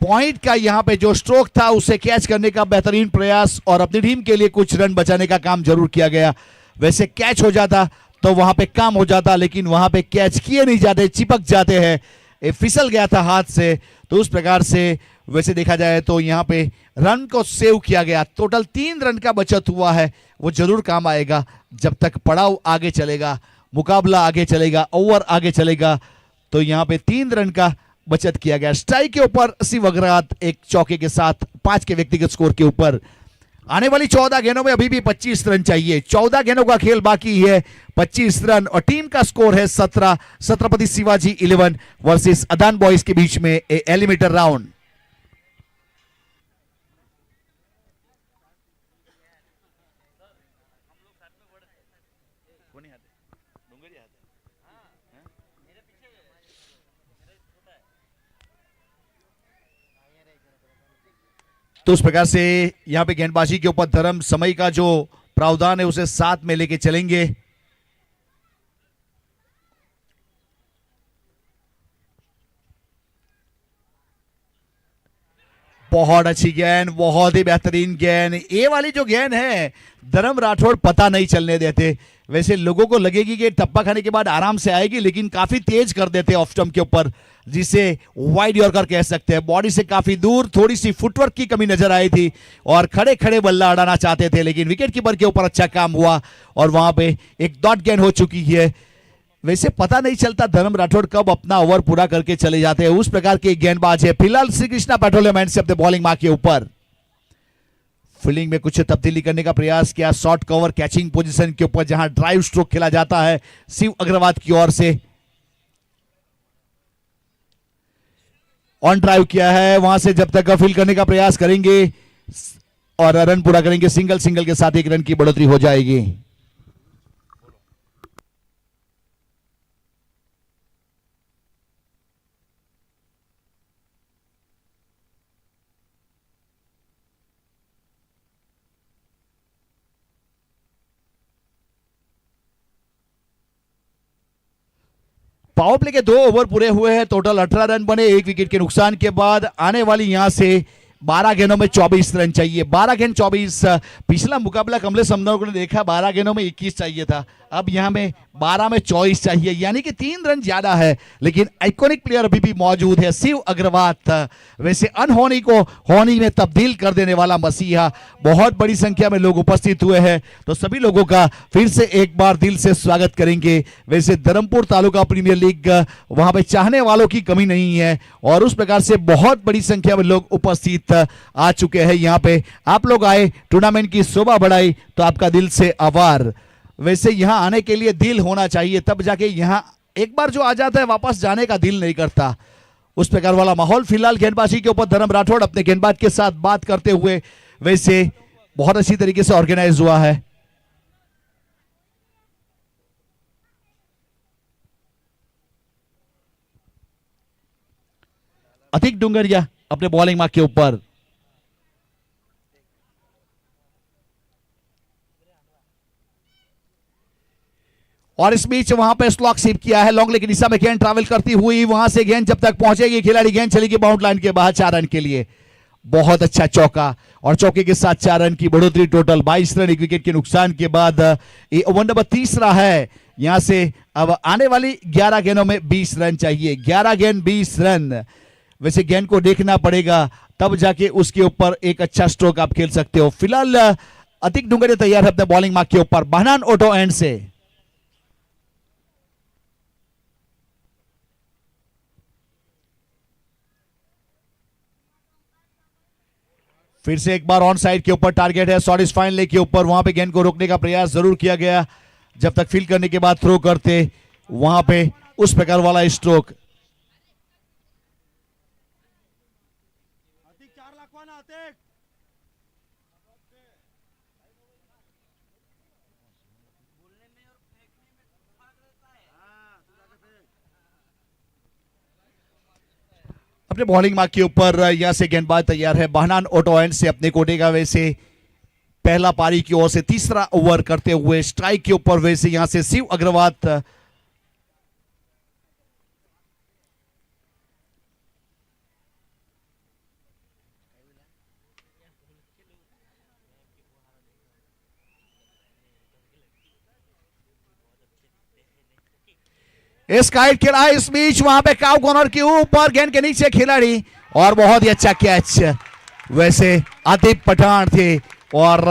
पॉइंट का यहां पे जो स्ट्रोक था उसे कैच करने का बेहतरीन प्रयास और अपनी टीम के लिए कुछ रन बचाने का काम जरूर किया गया। वैसे कैच हो जाता तो वहां पे काम हो जाता लेकिन वहां पे कैच किए नहीं जाते, चिपक जाते हैं, ये फिसल गया था हाथ से। तो उस प्रकार से वैसे देखा जाए तो यहां पे रन को सेव किया गया। टोटल 3 रन का बचत हुआ है, वो जरूर काम आएगा जब तक पड़ाव आगे चलेगा, मुकाबला आगे चलेगा, ओवर आगे चलेगा। तो यहां पे 3 रन का बचत किया गया। स्ट्राइक के ऊपर शिव अग्रवाल एक चौके के साथ 5 के व्यक्तिगत स्कोर के ऊपर। आने वाली 14 गेंदों में अभी भी 25 रन चाहिए। 14 गेंदों का खेल बाकी है, 25 रन और टीम का स्कोर है 17। छत्रपति शिवाजी 11 वर्सेस अदान बॉयज के बीच में एलिमिनेटर राउंड। तो उस प्रकार से यहां पे गेंदबाजी के ऊपर धर्म समय का जो प्रावधान है उसे साथ में लेके चलेंगे। बहुत अच्छी गेंद, बहुत ही बेहतरीन गेंद। ये वाली जो गेंद है धर्म राठौड़ पता नहीं चलने देते। वैसे लोगों को लगेगी कि टप्पा खाने के बाद आराम से आएगी लेकिन काफी तेज कर देते ऑफ स्टंप के ऊपर, जिसे वाइड यॉर्कर कह सकते हैं। बॉडी से काफी दूर, थोड़ी सी फुटवर्क की कमी नजर आई थी और खड़े खड़े बल्ला अड़ाना चाहते थे लेकिन विकेट कीपर के ऊपर अच्छा काम हुआ और वहां पे एक डॉट गेंद हो चुकी है। वैसे पता नहीं चलता धर्म राठौड़ कब अपना ओवर पूरा करके चले जाते हैं, उस प्रकार के गेंदबाज है। फिलहाल श्री कृष्णा पेट्रोलियम से अपने बॉलिंग मार्क के ऊपर फील्डिंग में कुछ तब्दीली करने का प्रयास किया। शॉर्ट कवर कैचिंग पोजीशन के ऊपर जहां ड्राइव स्ट्रोक खेला जाता है शिव अग्रवाल की ओर से ऑन ड्राइव किया है। वहां से जब तक फील्ड करने का प्रयास करेंगे और रन पूरा करेंगे, सिंगल सिंगल के साथ 1 रन की बढ़ोतरी हो जाएगी। पावर प्ले के 2 ओवर पूरे हुए हैं, टोटल 18 रन बने 1 विकेट के नुकसान के बाद। आने वाली यहां से 12 गेंदों में 24 रन चाहिए। 12 गेंद 24। पिछला मुकाबला कमलेश हमदार ने देखा 12 गेंदों में 21 चाहिए था, अब यहाँ में 12 में 24 चाहिए, यानी कि 3 रन ज्यादा है, लेकिन आइकॉनिक प्लेयर अभी भी मौजूद है शिव अग्रवाल। वैसे अनहोनी को होनी में तब्दील कर देने वाला मसीहा। बहुत बड़ी संख्या में लोग उपस्थित हुए हैं, तो सभी लोगों का फिर से एक बार दिल से स्वागत करेंगे। वैसे धर्मपुर तालुका प्रीमियर लीग, वहां पे चाहने वालों की कमी नहीं है और उस प्रकार से बहुत बड़ी संख्या में लोग उपस्थित आ चुके हैं। यहाँ पे आप लोग आए, टूर्नामेंट की शोभा बढ़ाई, तो आपका दिल से आभार। वैसे यहाँ आने के लिए दिल होना चाहिए, तब जाके यहाँ एक बार जो आ जाता है वापस जाने का दिल नहीं करता, उस प्रकार वाला माहौल। फिलहाल गेंदबाजी के ऊपर धर्म राठौड़ अपने गेंदबाज के साथ बात करते हुए, वैसे बहुत अच्छी तरीके से ऑर्गेनाइज हुआ है। अतिक डुंगरिया अपने बॉलिंग मार्क के ऊपर, और इस बीच वहां पे स्लॉक स्वीप किया है। लॉन्ग लेग की दिशा में गेंद ट्रैवल करती हुई वहां से गेंद जब तक पहुंचेगी, खिलाड़ी गेंद चलेगी बाउंड लाइन के बाहर 4 रन के लिए। बहुत अच्छा चौका, और चौके के साथ 4 रन की बढ़ोतरी, टोटल 22 रन एक विकेट के नुकसान के बाद। ये ओवर नंबर 30 है। यहां से अब आने वाली 11 गेंदों में 20 रन चाहिए, 11 गेंद 20 रन। वैसे गेंद को देखना पड़ेगा, तब जाके उसके ऊपर एक अच्छा स्ट्रोक आप खेल सकते हो। फिलहाल अतिक डुंगरिया तैयार है अपने बॉलिंग मार्क के ऊपर, बहनान ऑटो एंड से। फिर से एक बार ऑन साइड के ऊपर टारगेट है, शॉट इज फाइन लेग के ऊपर। वहां पे गेंद को रोकने का प्रयास जरूर किया गया, जब तक फील्ड करने के बाद थ्रो करते वहां पे उस प्रकार वाला स्ट्रोक। अपने बॉलिंग मार्क के ऊपर यहां से गेंदबाज तैयार है बहनान ऑटो एंड से अपने कोटे का। वैसे पहला पारी की ओर से तीसरा ओवर करते हुए स्ट्राइक के ऊपर, वैसे यहां से शिव अग्रवाल। स्काइड खेला है इस बीच, वहां पे काउ कॉर्नर के ऊपर गेंद के नीचे खिलाड़ी, और बहुत ही अच्छा कैच। वैसे आतिफ पठान थे और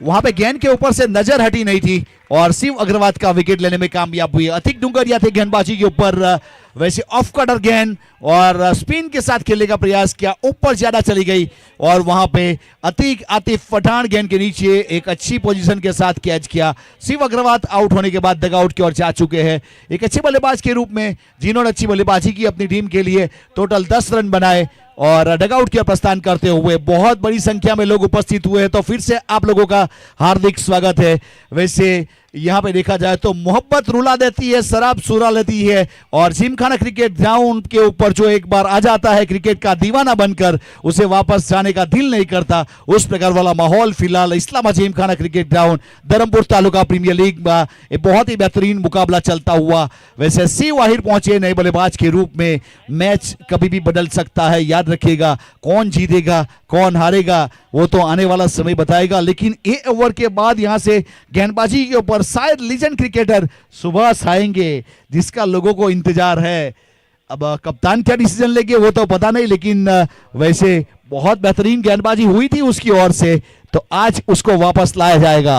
वहां पे गेंद के ऊपर से नजर हटी नहीं थी, और शिव अग्रवाल का विकेट लेने में कामयाब हुई। अतिक डुंगरिया थे गेंदबाजी के ऊपर। वैसे ऑफ कटर गेंद और स्पिन के साथ खेलने का प्रयास किया, ऊपर ज्यादा चली गई, और वहां पे अतिक आतिफ पठान गेंद के नीचे एक अच्छी पोजीशन के साथ कैच किया। शिव अग्रवाल आउट होने के बाद डगआउट की ओर जा चुके हैं, एक अच्छे बल्लेबाज के रूप में जिन्होंने अच्छी बल्लेबाजी की अपनी टीम के लिए। टोटल 10 रन बनाए और डगआउट की ओर प्रस्थान करते हुए बहुत बड़ी संख्या में लोग उपस्थित हुए हैं, तो फिर से आप लोगों का हार्दिक स्वागत है। वैसे यहां पे देखा जाए तो मोहब्बत रुला देती है, शराब सुरा लेती है, और जिमखाना क्रिकेट ग्राउंड के ऊपर जो एक बार आ जाता है क्रिकेट का दीवाना बनकर, उसे वापस जाने का दिल नहीं करता, उस प्रकार वाला माहौल फिलहाल Islama gymkhana cricket ground Dharampur taluka premier league में एक बहुत ही बेहतरीन मुकाबला चलता हुआ। वैसे सी वाहिर पहुंचे नए बल्लेबाज के रूप में। मैच कभी भी बदल सकता है, याद रखिएगा। कौन जीतेगा कौन हारेगा वो तो आने वाला समय बताएगा, लेकिन ये ओवर के बाद यहां से गेंदबाजी के ऊपर शायद लीजेंड क्रिकेटर सुभाष आएंगे, जिसका लोगों को इंतजार है। अब कप्तान क्या डिसीजन लेंगे वो तो पता नहीं, लेकिन वैसे बहुत बेहतरीन गेंदबाजी हुई थी उसकी ओर से, तो आज उसको वापस लाया जाएगा।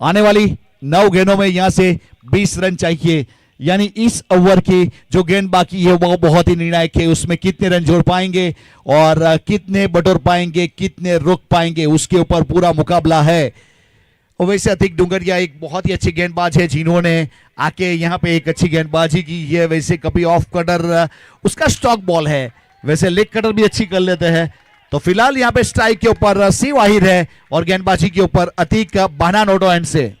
आने वाली 9 गेंदों में यहां से 20 रन चाहिए, यानी इस ओवर की जो गेंद बाकी है वो बहुत ही निर्णायक है। उसमें कितने रन जोड़ पाएंगे और कितने बटोर पाएंगे, कितने रोक पाएंगे, उसके ऊपर पूरा मुकाबला है। और वैसे अतिक डुंगरिया एक बहुत ही अच्छे गेंदबाज है, जिन्होंने आके यहाँ पे एक अच्छी गेंदबाजी की है। वैसे कभी ऑफ कटर उसका स्टॉक बॉल है, वैसे लेग कटर भी अच्छी कर लेते हैं। तो फिलहाल यहाँ पे स्ट्राइक के ऊपर सी वाहिर है और गेंदबाजी के ऊपर अतिक बहनान ऑटो एंड से।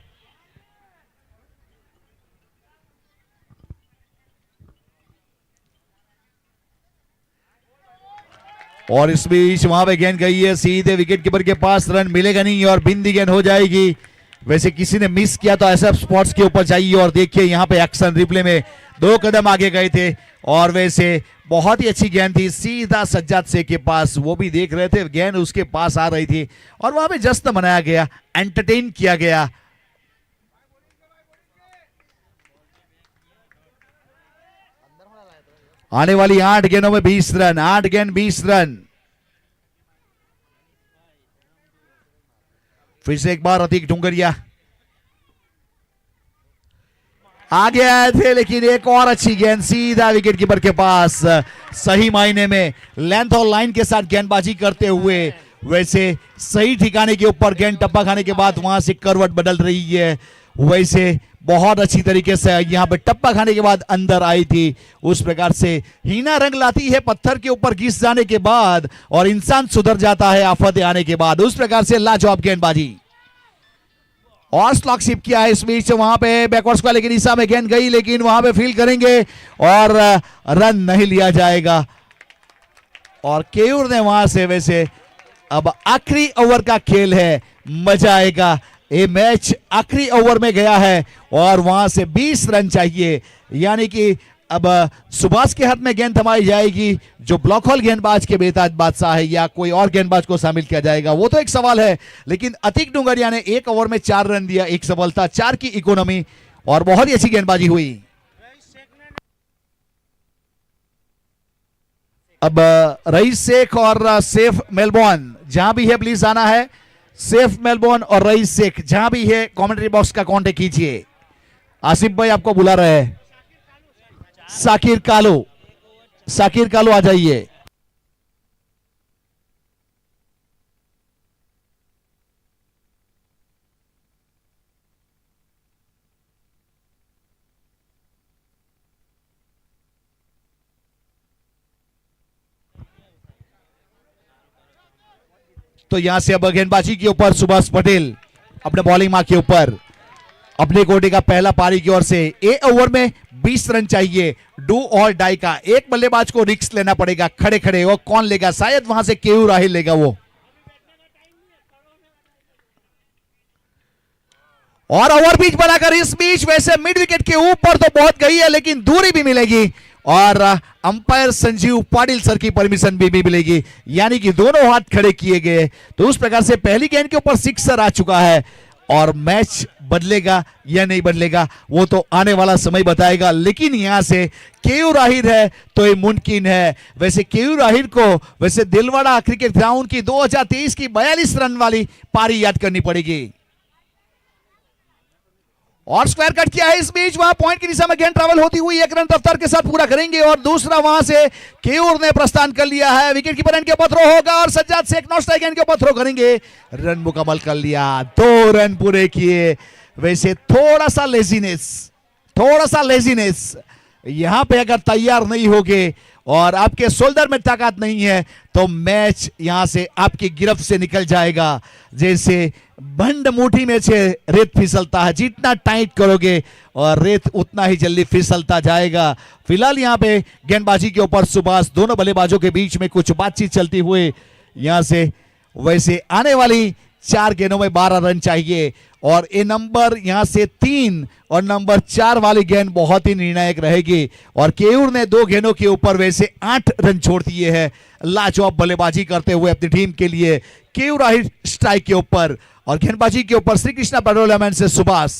और इस बीच वहां पे गेंद गई है सीधे विकेट कीपर के पास, रन मिलेगा नहीं और बिंदी गेंद हो जाएगी। वैसे किसी ने मिस किया तो ऐसा स्पॉट्स के ऊपर जाइए और देखिए यहाँ पे एक्शन रिप्ले में 2 कदम आगे गए थे और वैसे बहुत ही अच्छी गेंद थी सीधा सज्जाद शेख के पास, वो भी देख रहे थे गेंद उसके पास आ रही थी और वहां पे जश्न मनाया गया, एंटरटेन किया गया। आने वाली 8 गेंदों में 20 रन, 8 गेंद 20 रन। फिर से एक बार अतीक डुंगरिया आगे आए थे लेकिन एक और अच्छी गेंद सीधा विकेट कीपर के पास, सही मायने में लेंथ और लाइन के साथ गेंदबाजी करते हुए वैसे सही ठिकाने के ऊपर गेंद टप्पा खाने के बाद वहां से करवट बदल रही है, वैसे बहुत अच्छी तरीके से यहां पे टप्पा खाने के बाद अंदर आई थी। उस प्रकार से हीना रंग लाती है पत्थर के ऊपर घिस जाने के बाद और इंसान सुधर जाता है आफत आने के बाद। उस प्रकार से लाजवाब गेंदबाजी और स्लॉक शिप किया है इस बीच, वहां पे बैकवर्ड स्क्वायर की दिशा में गेंद गई लेकिन वहां पे फील करेंगे और रन नहीं लिया जाएगा। और केयूर ने वहां से वैसे अब आखिरी ओवर का खेल है, मजा आएगा। ये मैच आखिरी ओवर में गया है और वहां से 20 रन चाहिए, यानी कि अब सुभाष के हाथ में गेंद थमाई जाएगी जो ब्लॉक होल गेंदबाज के बेताज बादशाह है या कोई और गेंदबाज को शामिल किया जाएगा वो तो एक सवाल है, लेकिन अतीक डुंगरिया ने 1 ओवर में 4 रन दिया, 1 सफलता, 4 की इकोनॉमी और बहुत ही अच्छी गेंदबाजी हुई। अब रईस शेख और सेफ मेलबोर्न जहां भी है प्लीज आना है, सेफ मेलबोर्न और रईस शेख जहां भी है कमेंट्री बॉक्स का कांटेक्ट कीजिए। आसिफ भाई आपको बुला रहे हैं, साकिर कालो, साकिर कालो आ जाइए। तो यहां से अब गेंदबाजी के ऊपर सुभाष पटेल अपने बॉलिंग मार्क के ऊपर अपने कोटे का पहला पारी की ओर से। 1 ओवर में 20 रन चाहिए, डू और डाई का। एक बल्लेबाज को रिस्क लेना पड़ेगा खड़े खड़े, और कौन लेगा? शायद वहां से केयू राहिल लेगा वो। और ओवर पिच बनाकर इस बीच वैसे मिड विकेट के ऊपर तो बहुत गई है लेकिन दूरी भी मिलेगी और अंपायर संजीव पाटिल सर की परमिशन भी मिलेगी, यानी कि दोनों हाथ खड़े किए गए। तो उस प्रकार से पहली गेंद के ऊपर 6 आ चुका है और मैच बदलेगा या नहीं बदलेगा वो तो आने वाला समय बताएगा, लेकिन यहां से केयू राहिल है तो ये मुमकिन है। वैसे केयू राहिल को वैसे दिलवाड़ा क्रिकेट ग्राउंड की 2023 की 42 रन वाली पारी याद करनी पड़ेगी। और स्क्वायर कट किया है इस बीच, वहां पॉइंट की दिशा में गेंद ट्रैवल होती हुई 1 रन रफ्तार के साथ पूरा करेंगे और दूसरा वहां से केयूर ने प्रस्थान कर लिया है। विकेट कीपर एंड के ऊपर थ्रो होगा और Sajjad Shaikh not strike end के ऊपर थ्रो करेंगे। रन मुकम्मल कर लिया, 2 रन पूरे किए। वैसे थोड़ा सा लेजीनेस यहां पे अगर तैयार नहीं होगे और आपके शोल्डर में ताकत नहीं है तो मैच यहां से आपकी गिरफ्त से निकल जाएगा। जैसे बंड मुट्ठी में से रेत फिसलता है, जितना टाइट करोगे और रेत उतना ही जल्दी फिसलता जाएगा। फिलहाल यहां पे गेंदबाजी के ऊपर सुभाष, दोनों बल्लेबाजों के बीच में कुछ बातचीत चलती हुई यहां से वैसे आने वाली 4 गेंदों में 12 रन चाहिए और ये नंबर यहां से 3 और नंबर 4 वाली गेंद बहुत ही निर्णायक रहेगी। और केयूर ने 2 गेंदों के ऊपर वैसे 8 रन छोड़ दिए हैं लाजवाब बल्लेबाजी करते हुए अपनी टीम के लिए। केयू राहिल स्ट्राइक के ऊपर और गेंदबाजी के ऊपर श्री कृष्णा पेट्रोलियम से सुभाष।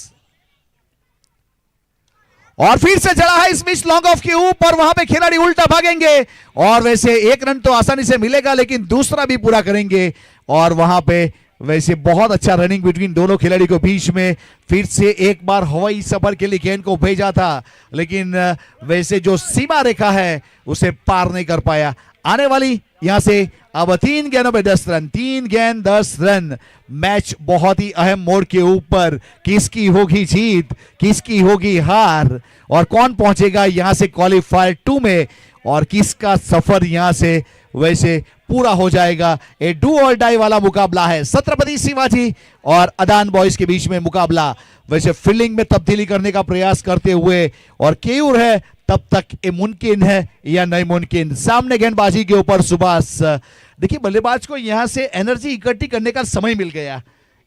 और फिर से जड़ा है इस बीच लॉन्ग ऑफ के ऊपर, वहां पे खिलाड़ी उल्टा भागेंगे और वैसे 1 रन तो आसानी से मिलेगा लेकिन दूसरा भी पूरा करेंगे। और वहां पे वैसे बहुत अच्छा रनिंग बिटवीन दोनों खिलाड़ी को बीच में। फिर से एक बार हवाई सफर के लिए गेंद को भेजा था लेकिन वैसे जो सीमा रेखा है उसे पार नहीं कर पाया। आने वाली यहां से अब 3 गेंदों में 10 रन, 3 गेंद 10 रन। मैच बहुत ही अहम मोड़ के ऊपर, किसकी होगी जीत, किसकी होगी हार और कौन पहुंचेगा यहां से क्वालिफायर 2 में और किसका सफर यहां से वैसे पूरा हो जाएगा। ए डू और डाई वाला मुकाबला है। छत्रपति शिवाजी और अदान बॉयज के बीच में मुकाबला। वैसे फील्डिंग में तब्दीली करने का प्रयास करते हुए और केयूर है तब तक ये मुमकिन है या नहीं मुमकिन। सामने गेंदबाजी के ऊपर सुभाष। देखिए बल्लेबाज को यहां से एनर्जी इकट्ठी करने का समय मिल गया।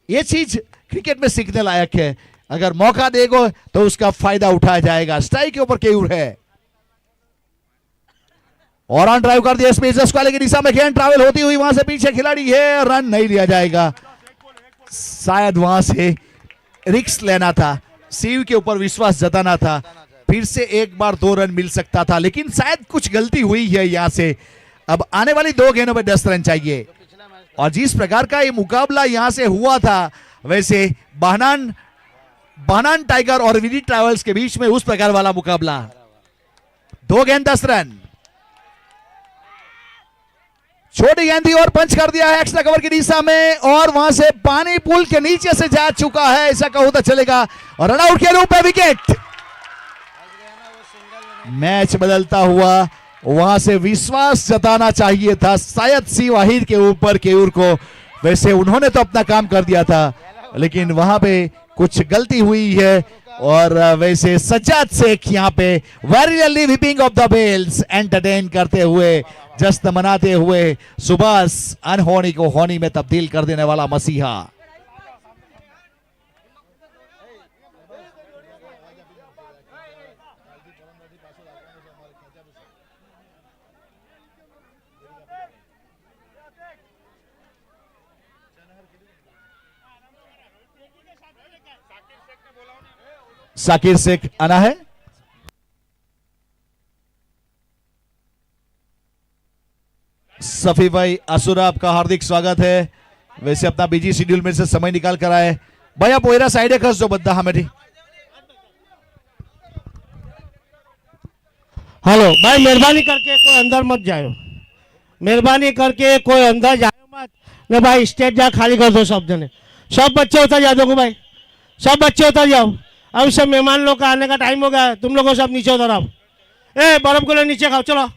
ये चीज क्रिकेट में सीखने लायक है। अगर मौका देगा तो उसका फायदा उठाया जाएगा। स्ट्राइक के ऊपर केयूर है और ऑन ड्राइव कर दिया स्पेस वाले की दिशा में गेंद ट्रैवल होती हुई वहां से पीछे खिलाड़ी है, रन नहीं लिया जाएगा। शायद वहां से रिक्स लेना था, सीयू के ऊपर विश्वास जताना था, फिर से एक बार 2 रन मिल सकता था, लेकिन शायद कुछ गलती हुई है यहां से। अब आने वाली 2 गेंदों में 10 रन चाहिए और जिस प्रकार का ये मुकाबला यहां से हुआ था वैसे बहनान टाइगर और विनी ट्रैवल्स के बीच में उस प्रकार वाला मुकाबला। 2 गेंद 10 रन। छोटी गेंद थी और पंच कर दिया है एक्स्ट्रा कवर की दिशा में और वहां से पानी पुल के नीचे से जा चुका है, ऐसा कहूं तो चलेगा। और रनआउट के रूप में विकेट। मैच बदलता हुआ वहां से विश्वास जताना चाहिए था शायद सी वाहिद के ऊपर केयूर को। वैसे उन्होंने तो अपना काम कर दिया था लेकिन वहां पे कुछ गलती हुई है। और वैसे सज्जाद शेख यहाँ पे wirily whipping off the bells entertain करते हुए, जश्न मनाते हुए सुभाष अनहोनी को होनी में तब्दील कर देने वाला मसीहा। साकिर शेख आना है। सफी भाई असुरा आपका हार्दिक स्वागत है। वैसे अपना बिजी शेड्यूल में से समय निकाल कर आए भाई। आप ओरा साइड खस जो बद्दा हमें। हेलो भाई, मेहरबानी करके कोई अंदर मत जाओ, मेहरबानी करके कोई अंदर जाओ मत ना भाई। स्टेज जा खाली कर दो सब जने, सब बच्चे उतर जाओ। देखो भाई, सब बच्चे उतर जाओ। अब सब मेहमान लोग का आने का टाइम हो गया है, तुम लोगों सब नीचे उतर आओ। ए बर्फ को ले नीचे खाओ, चलो।